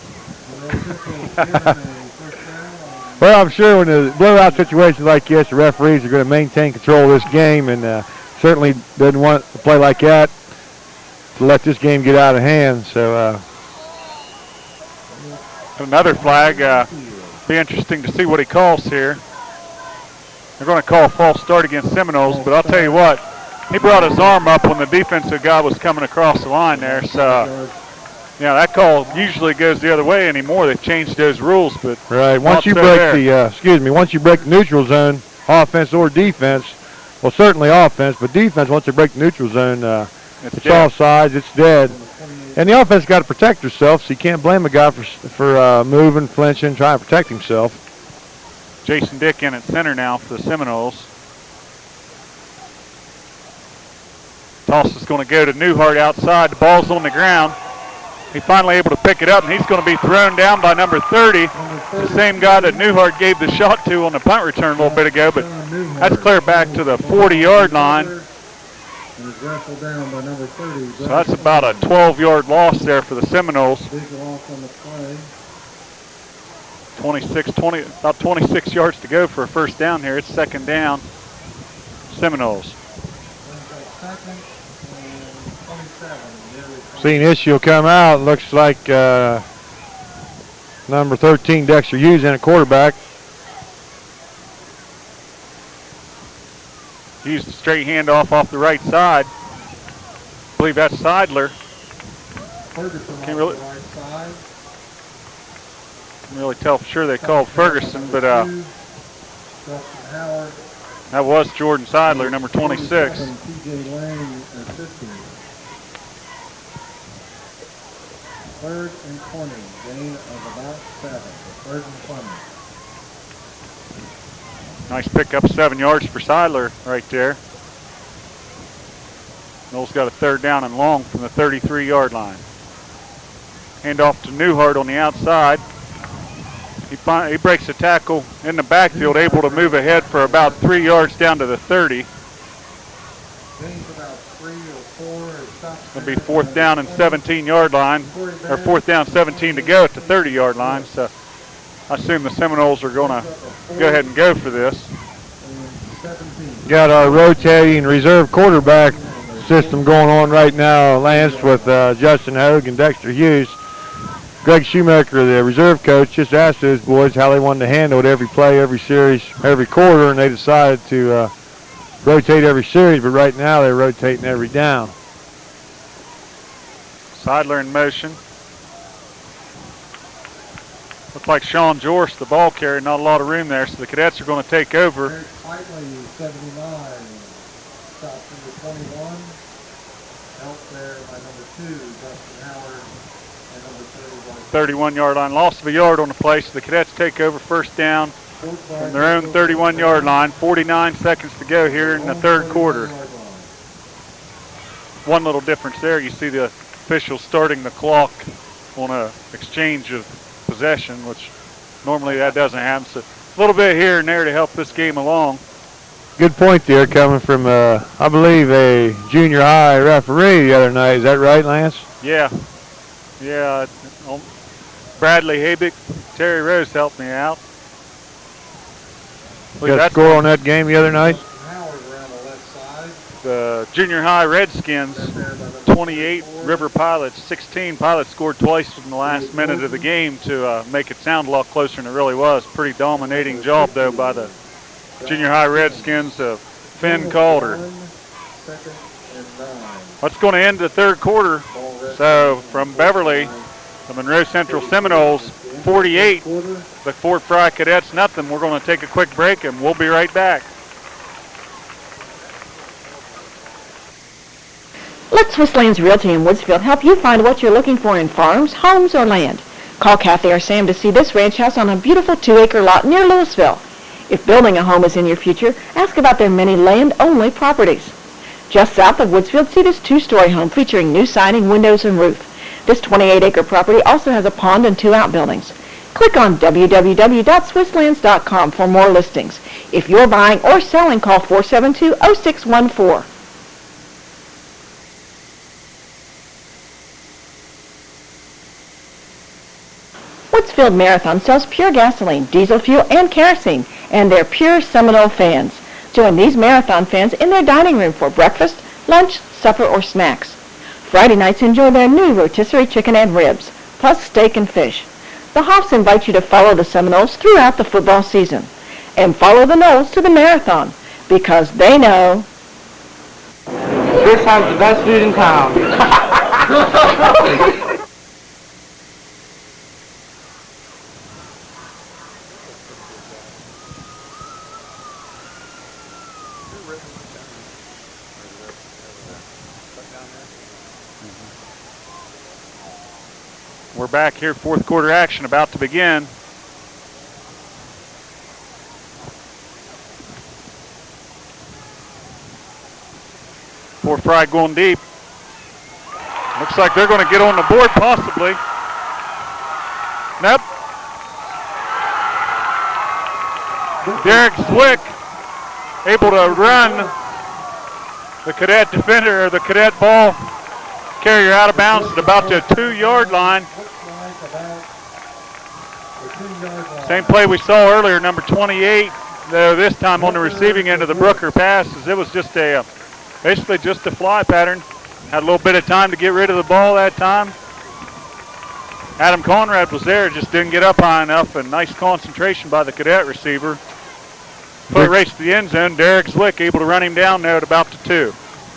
Well, I'm sure when the blowout situations like this, the referees are going to maintain control of this game, and certainly doesn't want to play like that to let this game get out of hand. So another flag. Be interesting to see what he calls here. They're going to call a false start against Seminoles, but I'll tell you what, he brought his arm up when the defensive guy was coming across the line there. So, that call usually goes the other way anymore. They've changed those rules, but right. Once you break the neutral zone, offense or defense, well, certainly offense, but defense, once they break the neutral zone, it's offsides, it's dead. And the offense got to protect herself, so you can't blame a guy for moving, flinching, trying to protect himself. Jason Dick in at center now for the Seminoles. Toss is going to go to Newhart outside. The ball's on the ground. He's finally able to pick it up, and he's going to be thrown down by number 30, the same guy that Newhart gave the shot to on the punt return a little bit ago, but that's clear back to the 40-yard line. Down by number 30. So that's about a 12-yard loss there for the Seminoles. Big loss on the play. 26 yards to go for a first down here. It's second down. Seminoles. Seeing Ishii will come out. Looks like number 13, Dexter Hughes, in at quarterback. Hughes the straight handoff off the right side. I believe that's Seidler. Can't really tell for sure they called Ferguson, but that was Jordan Seidler, number 26. Third and 20, gain of about 7. Third and 20. Nice pickup, 7 yards for Seidler right there. Knowles got a third down and long from the 33-yard line. Handoff to Newhart on the outside. He breaks a tackle in the backfield, able to move ahead for about 3 yards down to the 30. It'll be fourth down and 17-yard line, or fourth down, 17 to go at the 30-yard line. So I assume the Seminoles are going to go ahead and go for this. Got our rotating reserve quarterback system going on right now, Lance, with Justin Hogue and Dexter Hughes. Greg Shoemaker, the reserve coach, just asked those boys how they wanted to handle it every play, every series, every quarter, and they decided to rotate every series, but right now they're rotating every down. Seidler in motion. Looks like Sean Jorst, the ball carrier, not a lot of room there, so the Cadets are going to take over. Eric Whiteley, 79, stops number 21. Help there by number 2, Dustin Howard, and number 31-yard line, loss of a yard on the play, so the Cadets take over first down from their own 31-yard line. 49 seconds to go here in the third quarter. One little difference there, you see the officials starting the clock on a exchange of possession, which normally that doesn't happen. So a little bit here and there to help this game along. Good point there, coming from, I believe, a junior high referee the other night. Is that right, Lance? Yeah. Bradley Habick, Terry Rose helped me out. Got a score on that game the other night? The junior high Redskins, 20 28, River Pilots 16. Pilots scored twice in the last minute of the game to make it sound a lot closer than it really was. Pretty dominating job, though, by the junior high Redskins of Finn Calder. What's going to end the third quarter? So from Beverly, the Monroe Central Seminoles 48, the Fort Frye Cadets nothing. We're going to take a quick break and we'll be right back. Let Swiss Lands Realty in Woodsfield help you find what you're looking for in farms, homes, or land. Call Kathy or Sam to see this ranch house on a beautiful 2-acre lot near Louisville. If building a home is in your future, ask about their many land-only properties. Just south of Woodsfield, see this 2-story home featuring new siding, windows, and roof. This 28-acre property also has a pond and 2 outbuildings. Click on www.swisslands.com for more listings. If you're buying or selling, call 472-0614. Woodsfield Marathon sells pure gasoline, diesel fuel, and kerosene, and they're pure Seminole fans. Join these marathon fans in their dining room for breakfast, lunch, supper, or snacks. Friday nights enjoy their new rotisserie chicken and ribs, plus steak and fish. The Hoffs invite you to follow the Seminoles throughout the football season. And follow the Noles to the marathon, because they know This has the best food in town. We're back here, fourth quarter action about to begin. Fort Frye going deep. Looks like they're going to get on the board possibly. Nope. Derek Zwick able to run the cadet defender, or the cadet ball carrier out of bounds at about the 2-yard line. Same play we saw earlier, number 28, though this time on the receiving end of the Brooker passes. It was just a, basically just a fly pattern. Had a little bit of time to get rid of the ball that time. Adam Conrad was there, just didn't get up high enough, and nice concentration by the cadet receiver. Put a race to the end zone. Derek Zwick able to run him down there at about the 2.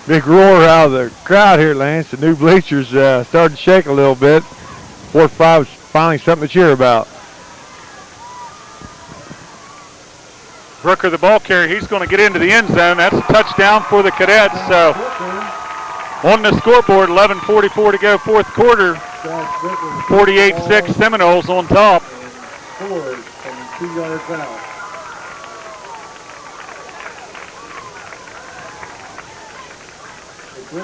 Big roar out of the crowd here, Lance. The new bleachers started to shake a little bit. Fort Frye was finally something to cheer about. Brooker, the ball carrier, he's going to get into the end zone. That's a touchdown for the Cadets. So on the scoreboard, 11:44 to go, fourth quarter. 48-6 Seminoles on top. Scored from 2 yards out.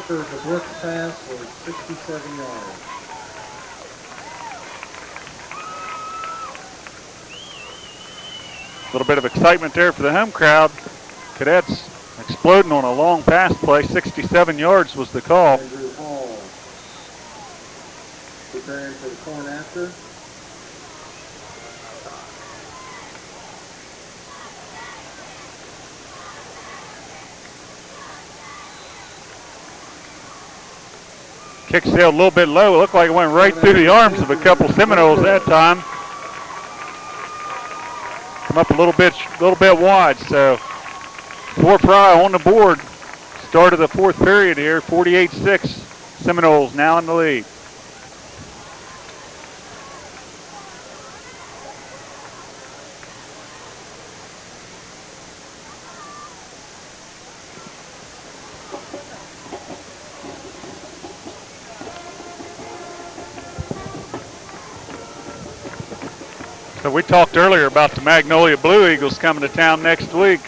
The Brooks pass was 67 yards. A little bit of excitement there for the home crowd. Cadets exploding on a long pass play. 67 yards was the call. Andrew Hall preparing for the corn after. Kick sailed a little bit low. It looked like it went right through the arms of a couple Seminoles that time. Come up a little bit wide. So Fort Frye on the board. Start of the fourth period here. 48-6 Seminoles now in the lead. So we talked earlier about the Magnolia Blue Eagles coming to town next week.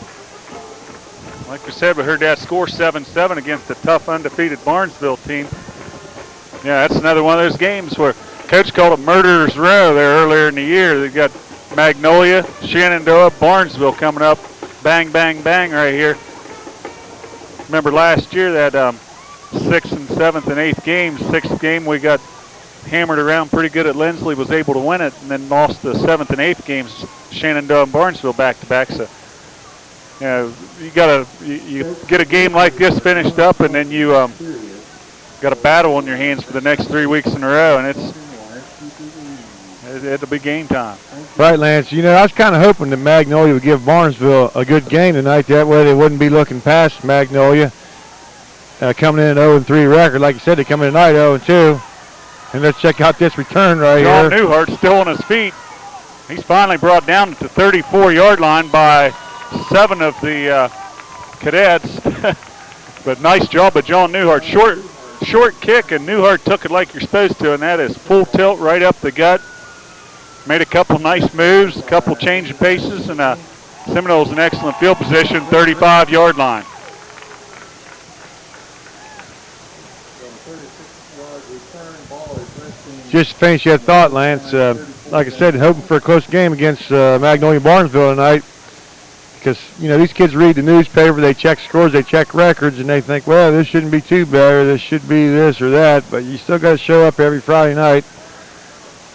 Like we said, we heard that score 7-7 against the tough undefeated Barnesville team. Yeah, that's another one of those games where Coach called it Murderer's Row there earlier in the year. They've got Magnolia, Shenandoah, Barnesville coming up. Bang, bang, bang right here. Remember last year that 6th and 7th and 8th games. 6th game we got hammered around pretty good at Lindsley, was able to win it, and then lost the 7th and 8th games, Shenandoah and Barnesville back-to-back. So, you know, you get a game like this finished up, and then you got a battle on your hands for the next 3 weeks in a row, and it'll be game time. Right, Lance. You know, I was kind of hoping that Magnolia would give Barnesville a good game tonight. That way they wouldn't be looking past Magnolia. Coming in at 0-3 record. Like you said, they come in tonight 0-2. And let's check out this return right John here. Newhart still on his feet. He's finally brought down at the 34-yard line by 7 of the cadets. But nice job by John Newhart. Short kick, and Newhart took it like you're supposed to, and that is full tilt right up the gut. Made a couple nice moves, a couple change of paces, and Seminoles in excellent field position, 35-yard line. Just to finish that thought, Lance, like I said, hoping for a close game against Magnolia Barnesville tonight, because, you know, these kids read the newspaper, they check scores, they check records, and they think, well, this shouldn't be too bad, or this should be this or that, but you still got to show up every Friday night,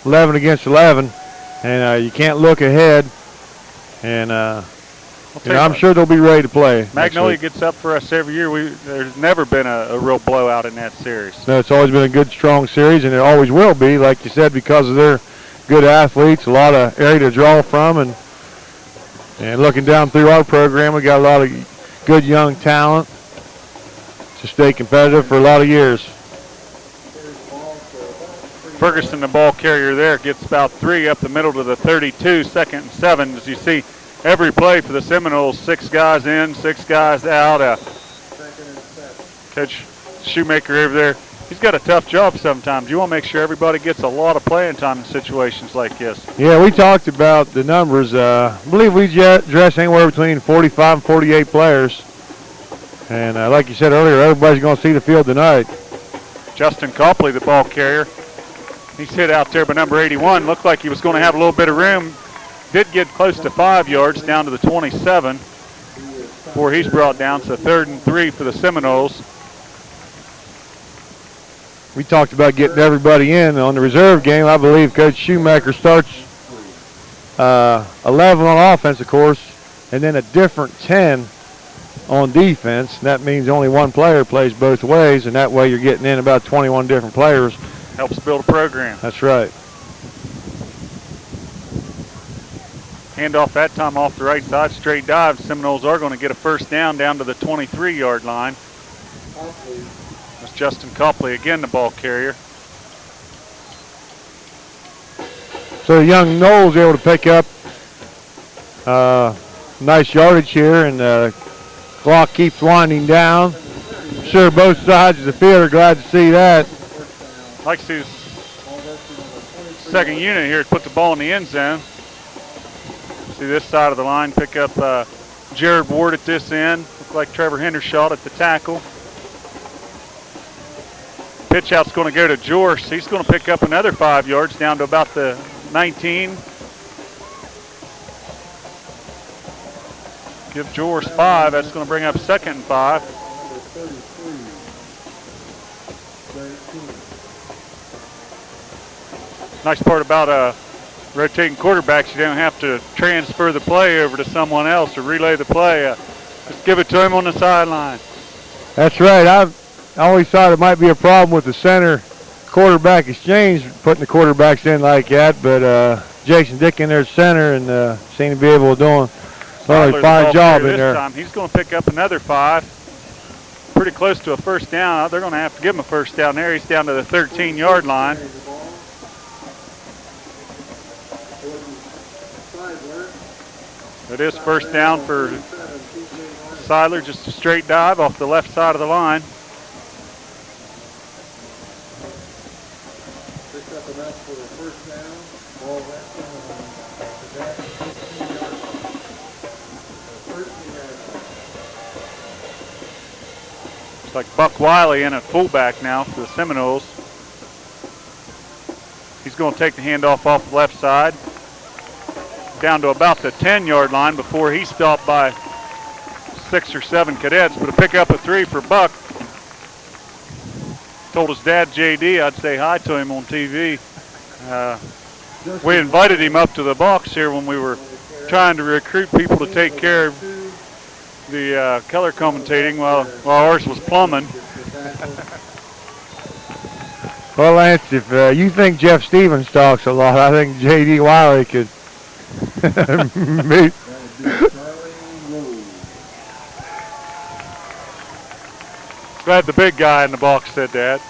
11 against 11, and you can't look ahead, and you know, I'm sure they'll be ready to play. Magnolia gets up for us every year. There's never been a real blowout in that series. No, it's always been a good, strong series, and it always will be, like you said, because of their good athletes, a lot of area to draw from, and looking down through our program, we got a lot of good young talent to stay competitive for a lot of years. Ferguson, the ball carrier there, gets about 3 up the middle to the 32, 2nd and 7. As you see, every play for the Seminoles, 6 guys in, 6 guys out. Coach Shoemaker over there, he's got a tough job sometimes. You want to make sure everybody gets a lot of playing time in situations like this. Yeah, we talked about the numbers. I believe we dress anywhere between 45 and 48 players. And like you said earlier, everybody's going to see the field tonight. Justin Copley, the ball carrier. He's hit out there by number 81. Looked like he was going to have a little bit of room. Did get close to 5 yards, down to the 27, before he's brought down. So 3rd and 3 for the Seminoles. We talked about getting everybody in on the reserve game. I believe Coach Shoemaker starts 11 on offense, of course, and then a different 10 on defense. That means only one player plays both ways, and that way you're getting in about 21 different players. Helps build a program. That's right. Handoff that time off the right side, straight dive. Seminoles are going to get a first down to the 23-yard line. That's Justin Copley, again the ball carrier. So young Knowles able to pick up nice yardage here, and the clock keeps winding down. I'm sure both sides of the field are glad to see that. Like to see the second unit here to put the ball in the end zone. See this side of the line pick up Jared Ward at this end. Look like Trevor Hendershot at the tackle. Pitch out's going to go to Jorce. He's going to pick up another 5 yards down to about the 19. Give Jorce 5. That's going to bring up 2nd and 5. Nice part about rotating quarterbacks, you don't have to transfer the play over to someone else or relay the play. Just give it to him on the sideline. That's right. I always thought it might be a problem with the center quarterback exchange, putting the quarterbacks in like that, but Jason Dick in there at center and seemed to be able to do a fine job in there. Time. He's going to pick up another 5. Pretty close to a first down. They're going to have to give him a first down there. He's down to the 13-yard line. It is first down for Seidler, just a straight dive off the left side of the line. It's like Buck Wiley in at fullback now for the Seminoles. He's going to take the handoff off the left side, down to about the 10-yard line before he's stopped by 6 or 7 cadets, but a pick up a 3 for Buck. Told his dad, JD, I'd say hi to him on TV. We invited him up to the box here when we were trying to recruit people to take care of the color commentating while ours was plumbing. Well, Lance, if you think Jeff Stevens talks a lot, I think J.D. Wiley could meet. Glad the big guy in the box said that.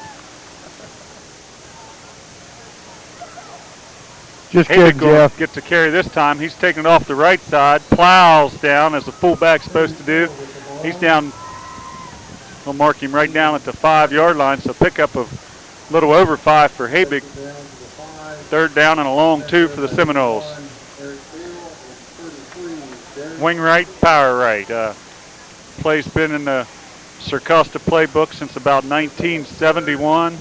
Just Haydick kidding, Jeff. gets to carry this time. He's taking it off the right side, plows down as the fullback's supposed to do. He's down. We'll mark him right down at the 5-yard line, so pickup of a little over 5 for Haydick. 3rd down and a long 2 for the Seminoles. Wing right, power right. Play's been in the Circosta playbook since about 1971.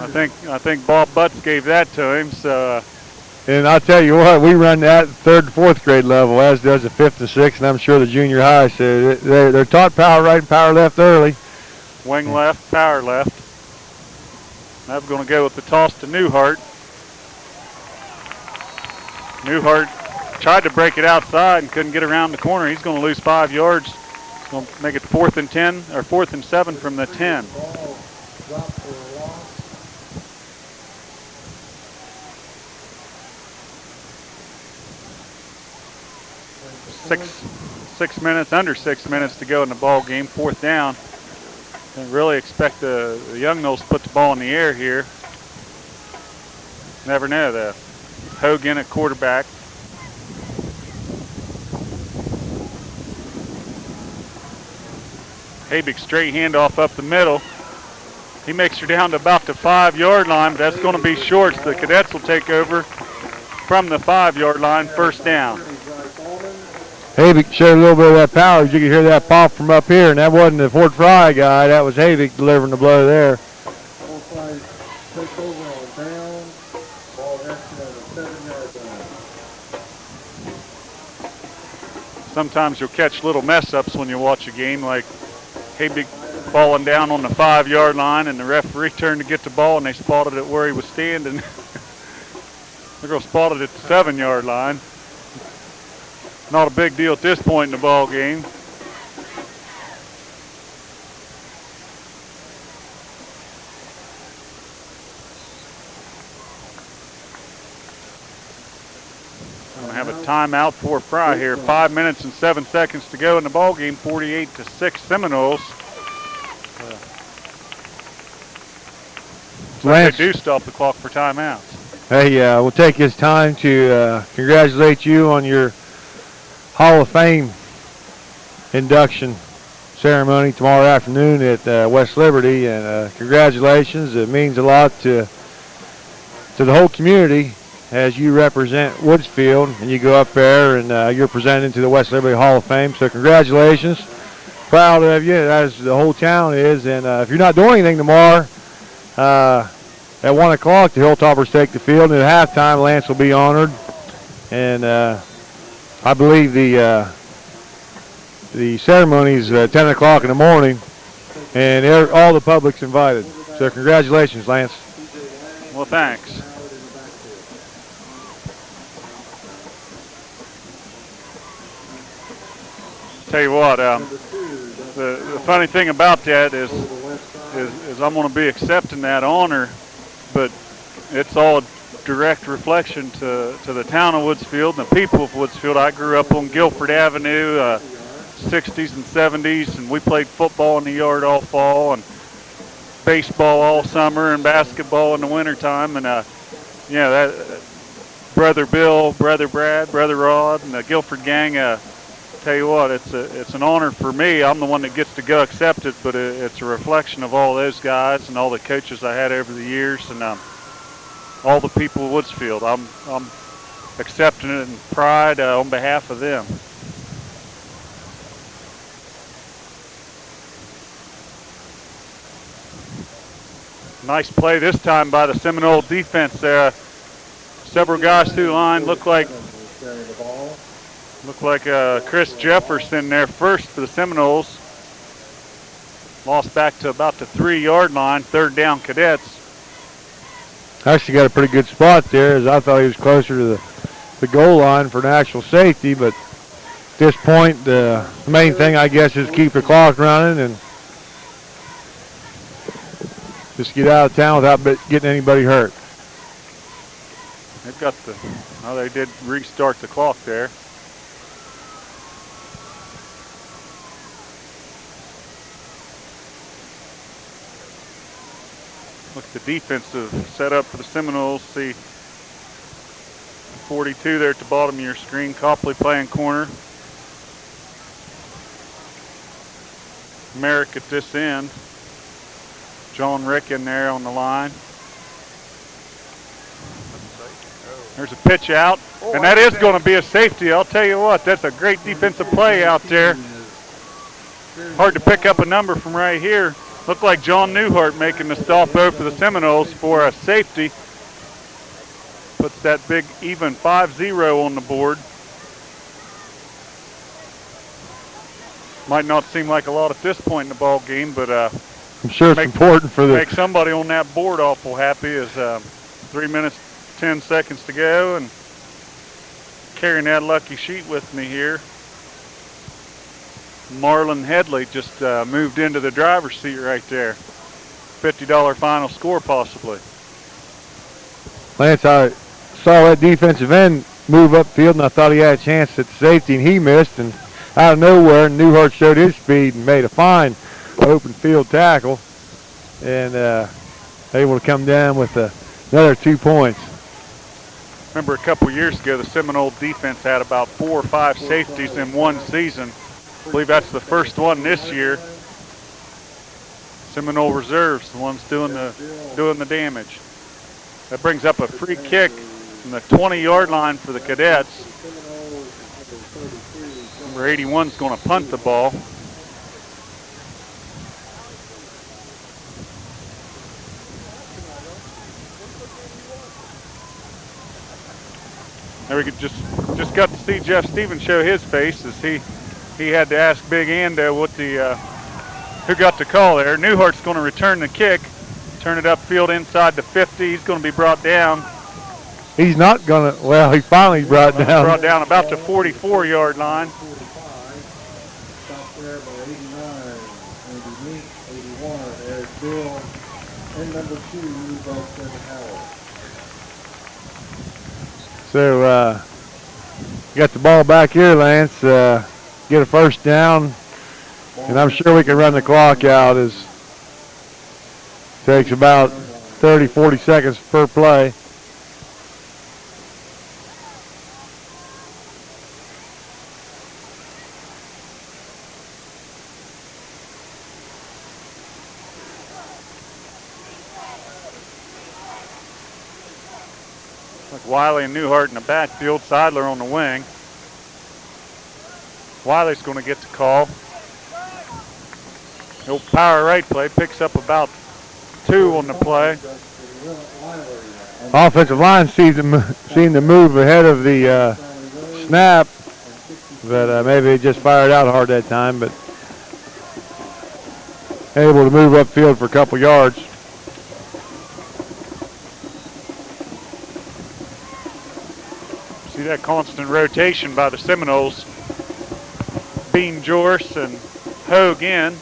I think Bob Butts gave that to him. So. And I'll tell you what, we run that 3rd and 4th grade level, as does the 5th and 6th, and I'm sure the junior high. So they're taught power right and power left early. Wing left, power left. Now we're going to go with the toss to Newhart. Newhart tried to break it outside and couldn't get around the corner. He's going to lose 5 yards. He's going to make it 4th and 10 or 4th and 7 from the 10. Under 6 minutes to go in the ball game. 4th down. And really expect the Young Knolls to put the ball in the air here. Never know though. Hogan at quarterback. Habig straight handoff up the middle. He makes her down to about the 5-yard line, but that's going to be short. So the Cadets will take over from the 5-yard line, 1st down. Havik showed a little bit of that power. You could hear that pop from up here, and that wasn't the Fort Frye guy. That was Havik delivering the blow there. Sometimes you'll catch little mess-ups when you watch a game, like Havik falling down on the 5-yard line, and the referee turned to get the ball, and they spotted it where he was standing. They're going to spot it at the 7-yard line. Not a big deal at this point in the ball game. Going to have a timeout for Frye here. 5 minutes and 7 seconds to go in the ball game. 48-6 Seminoles. They do stop the clock for timeouts. Hey, we'll take this time to congratulate you on your Hall of Fame induction ceremony tomorrow afternoon at West Liberty, and congratulations. It means a lot to the whole community as you represent Woodsfield and you go up there and you're presented to the West Liberty Hall of Fame. So congratulations. Proud of you, as the whole town is. And if you're not doing anything tomorrow, at 1 o'clock, the Hilltoppers take the field, and at halftime, Lance will be honored. And I believe the ceremony is 10 o'clock in the morning, and all the public's invited. So congratulations, Lance. Well, thanks. Tell you what, the funny thing about that is I'm going to be accepting that honor, but it's all direct reflection to the town of Woodsfield and the people of Woodsfield. I grew up on Guilford Avenue, 60s and 70s, and we played football in the yard all fall and baseball all summer and basketball in the wintertime. And that Brother Bill, Brother Brad, Brother Rod, and the Guilford gang, tell you what, it's an honor for me. I'm the one that gets to go accept it, but it's a reflection of all those guys and all the coaches I had over the years, and all the people of Woodsfield. I'm accepting it in pride on behalf of them. Nice play this time by the Seminole defense there. Several guys through the line. Look like Chris Jefferson there first for the Seminoles. Lost back to about the 3-yard line. 3rd down, Cadets. Actually got a pretty good spot there, as I thought he was closer to the goal line for an actual safety, but at this point the main thing I guess is keep the clock running, and Just get out of town without getting anybody hurt. They've got they did restart the clock there. Look at the defensive setup for the Seminoles. See 42 there at the bottom of your screen. Copley playing corner. Merrick at this end. John Rick in there on the line. There's a pitch out, and that is going to be a safety. I'll tell you what, that's a great defensive play out there. Hard to pick up a number from right here. Looked like John Newhart making the stop over for the Seminoles for a safety. Puts that big even 5-0 on the board. Might not seem like a lot at this point in the ball game, but I'm sure it's important for make somebody on that board awful happy. As 3 minutes, 10 seconds to go, and carrying that lucky sheet with me here. Marlon Headley just moved into the driver's seat right there. $50 final score possibly. Lance, I saw that defensive end move upfield, and I thought he had a chance at safety, and he missed. And out of nowhere, Newhart showed his speed and made a fine open field tackle, and able to come down with another 2 points. Remember a couple years ago, the Seminole defense had about 4 or 5 safeties in one season. I believe that's the first one this year. Seminole reserves, the ones doing the damage. That brings up a free kick from the 20-yard line for the Cadets. Number 81 is going to punt the ball. There we just got to see Jeff Stevens show his face as he had to ask Big Ando what who got the call there. Newhart's going to return the kick, turn it upfield inside the 50. He's going to be brought down. He's not going to. Well, he finally brought down. Brought down about the 44-yard line. Stop there by 89, Andy Meek, 81, Eric Bill, and number 2, Dustin Howard. So, you got the ball back here, Lance. Get a first down, and I'm sure we can run the clock out. As takes about 30, 40 seconds per play. Wiley and Newhart in the backfield, Seidler on the wing. Wiley's going to get the call. No power right play, picks up about 2 on the play. Offensive line seen the move ahead of the snap, but maybe they just fired out hard that time, but able to move upfield for a couple yards. See that constant rotation by the Seminoles. Bean Jorce and Hogue in.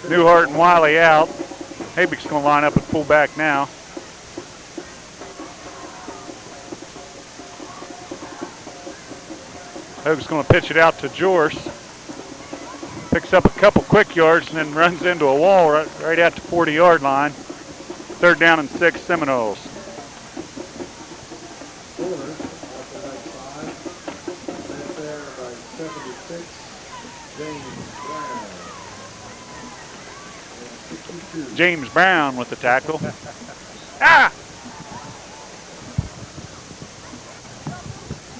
Newhart and Wiley out. Habick's going to line up at fullback now. Hogue's going to pitch it out to Jorce. Picks up a couple quick yards and then runs into a wall right at the 40-yard line. 3rd down and 6, Seminoles. James Brown with the tackle. Ah!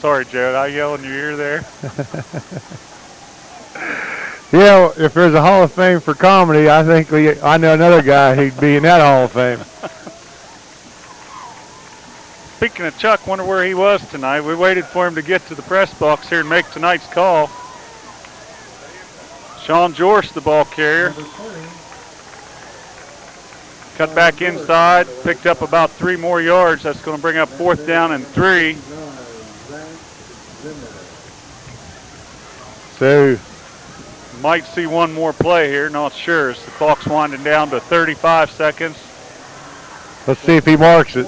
Sorry, Joe, I yell in your ear there. Yeah, if there's a Hall of Fame for comedy, I think I know another guy who'd be in that Hall of Fame. Speaking of Chuck, wonder where he was tonight. We waited for him to get to the press box here and make tonight's call. Sean Jorce, the ball carrier. Cut back inside, picked up about 3 more yards. That's going to bring up 4th down and 3. So, might see one more play here, not sure. As the clock's winding down to 35 seconds. Let's see if he marks it.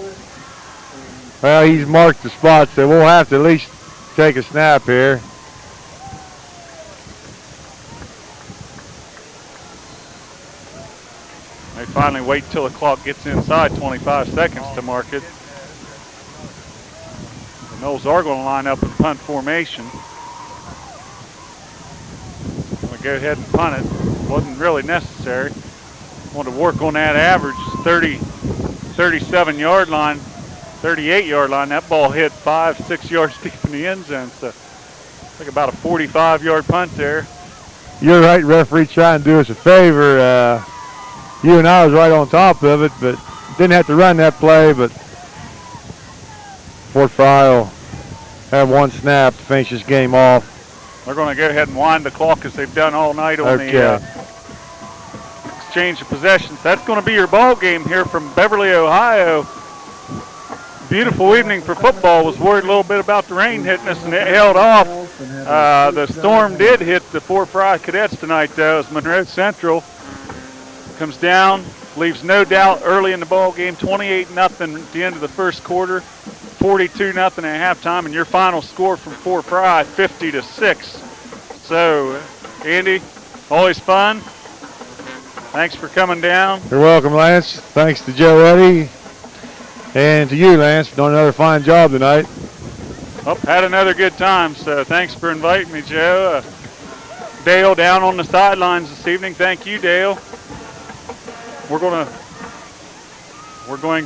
Well, he's marked the spot, so we'll have to at least take a snap here. They finally wait till the clock gets inside 25 seconds to mark it. The Noles are going to line up in punt formation. Going to go ahead and punt it. Wasn't really necessary. Want to work on that average 37 yard line, 38 yard line. That ball hit 5-6 yards deep in the end zone. So like about a 45 yard punt there. You're right, referee, trying to do us a favor. You and I was right on top of it, but didn't have to run that play. But Fort Frye will have one snap to finish this game off. They're going to go ahead and wind the clock as they've done all night on the exchange of possessions. That's going to be your ball game here from Beverly, Ohio. Beautiful evening for football. Was worried a little bit about the rain hitting us, and it held off. The storm did hit the Fort Frye Cadets tonight, though, as Monroe Central comes down, leaves no doubt early in the ball game, 28-0 at the end of the first quarter, 42-0 at halftime, and your final score from Fort Frye, 50-6. So, Andy, always fun. Thanks for coming down. You're welcome, Lance. Thanks to Joe Eddy and to you, Lance, for doing another fine job tonight. Oh, had another good time, so thanks for inviting me, Joe. Dale down on the sidelines this evening. Thank you, Dale. We're going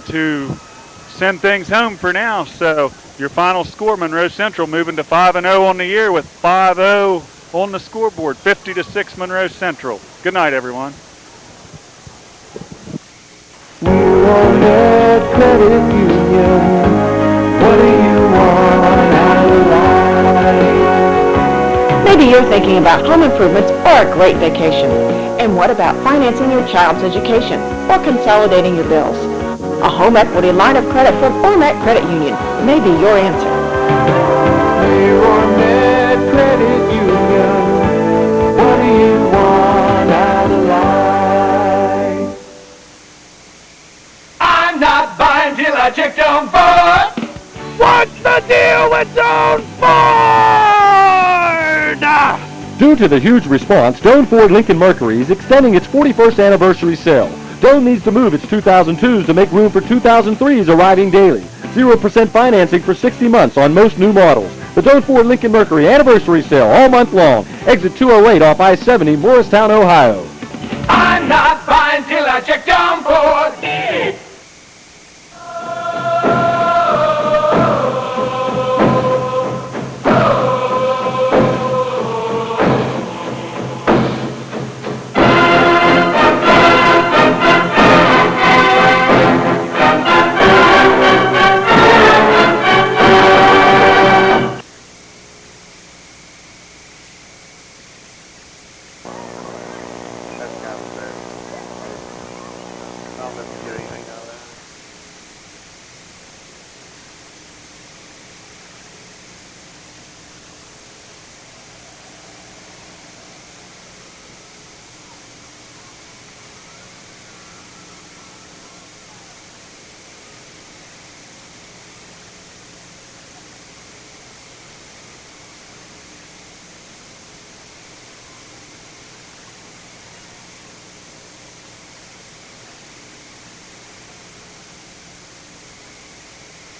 to send things home for now. So your final score, Monroe Central moving to 5-0 on the year with 5-0 on the scoreboard, 50-6 Monroe Central. Good night, everyone. Credit Union. What do you want out of life? Maybe you're thinking about home improvements or a great vacation. And what about financing your child's education or consolidating your bills? A home equity line of credit from Ormet Credit Union may be your answer. Hey, Ormet Credit Union. What do you want out of life? I'm not buying till I checked on Ford. What's the deal with Zone Ford? Due to the huge response, Doan Ford Lincoln Mercury is extending its 41st anniversary sale. Doan needs to move its 2002s to make room for 2003s arriving daily. 0% financing for 60 months on most new models. The Doan Ford Lincoln Mercury anniversary sale all month long. Exit 208 off I-70, Morristown, Ohio. I'm not buying till I checked